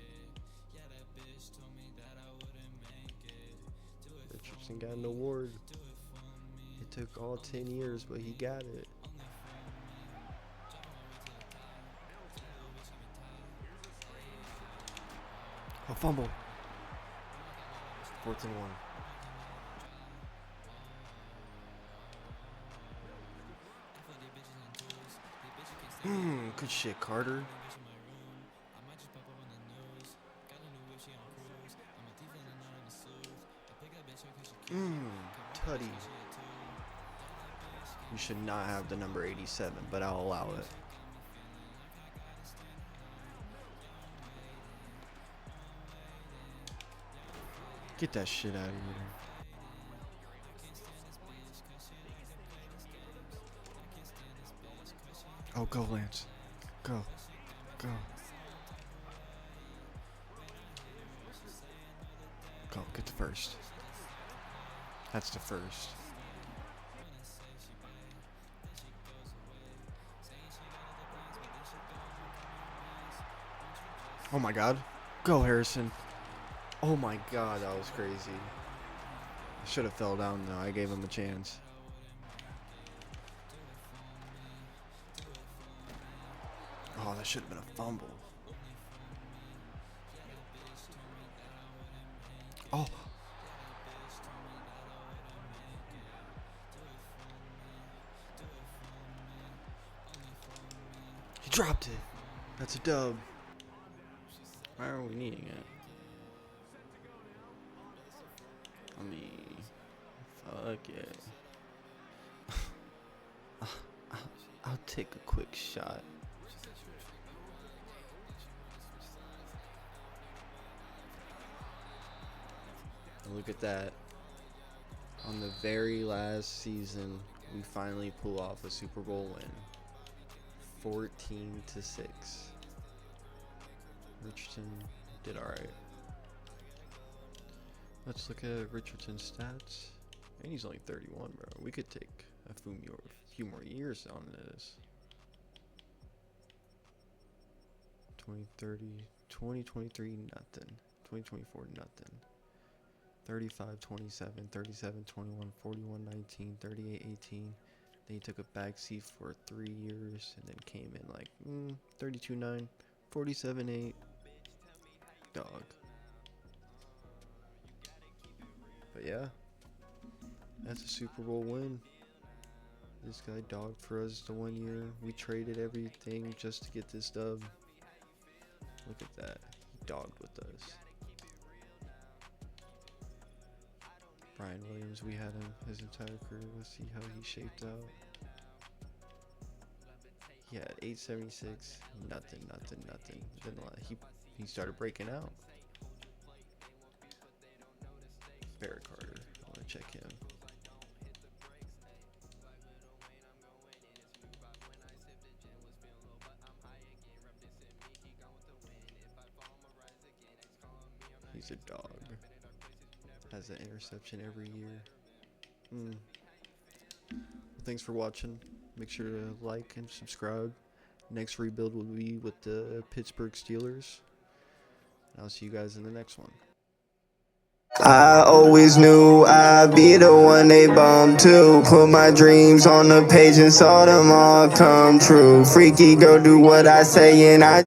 Richardson got an award. It took all 10 years, but he got it. A fumble. 4th and 1. Good shit, Carter. Tutty. You should not have the number 87, but I'll allow it. Get that shit out of here. Oh, go, Lance. Go. Go. Go, get the first. That's the first. Oh my god. Go, Harrison. Oh my god, that was crazy. I should have fell down though. I gave him a chance. Oh, that should have been a fumble. Oh. He dropped it. That's a dub. Why are we needing it? I mean, fuck it. I'll take a quick shot. And look at that. On the very last season, we finally pull off a Super Bowl win. 14-6. Richardson did alright. Let's look at Richardson's stats. And he's only 31, bro. We could take a few more years on this. 2030, 2023, nothing. 2024, nothing. 35, 27, 37, 21, 41, 19, 38, 18. Then he took a backseat for 3 years and then came in like 32, 9, 47, 8. Dog. But yeah, that's a Super Bowl win. This guy dogged for us the 1 year. We traded everything just to get this dub. Look at that. He dogged with us. Brian Williams, we had him his entire career. Let's see how he shaped out. He had 876. Nothing. Then he started breaking out. Barrett Carter. I want to check him. He's a dog. Has an interception every year. Thanks for watching. Make sure to like and subscribe. Next rebuild will be with the Pittsburgh Steelers. I'll see you guys in the next one. I always knew I'd be the one they bum to. Put my dreams on the page and saw them all come true. Freaky, go do what I say and I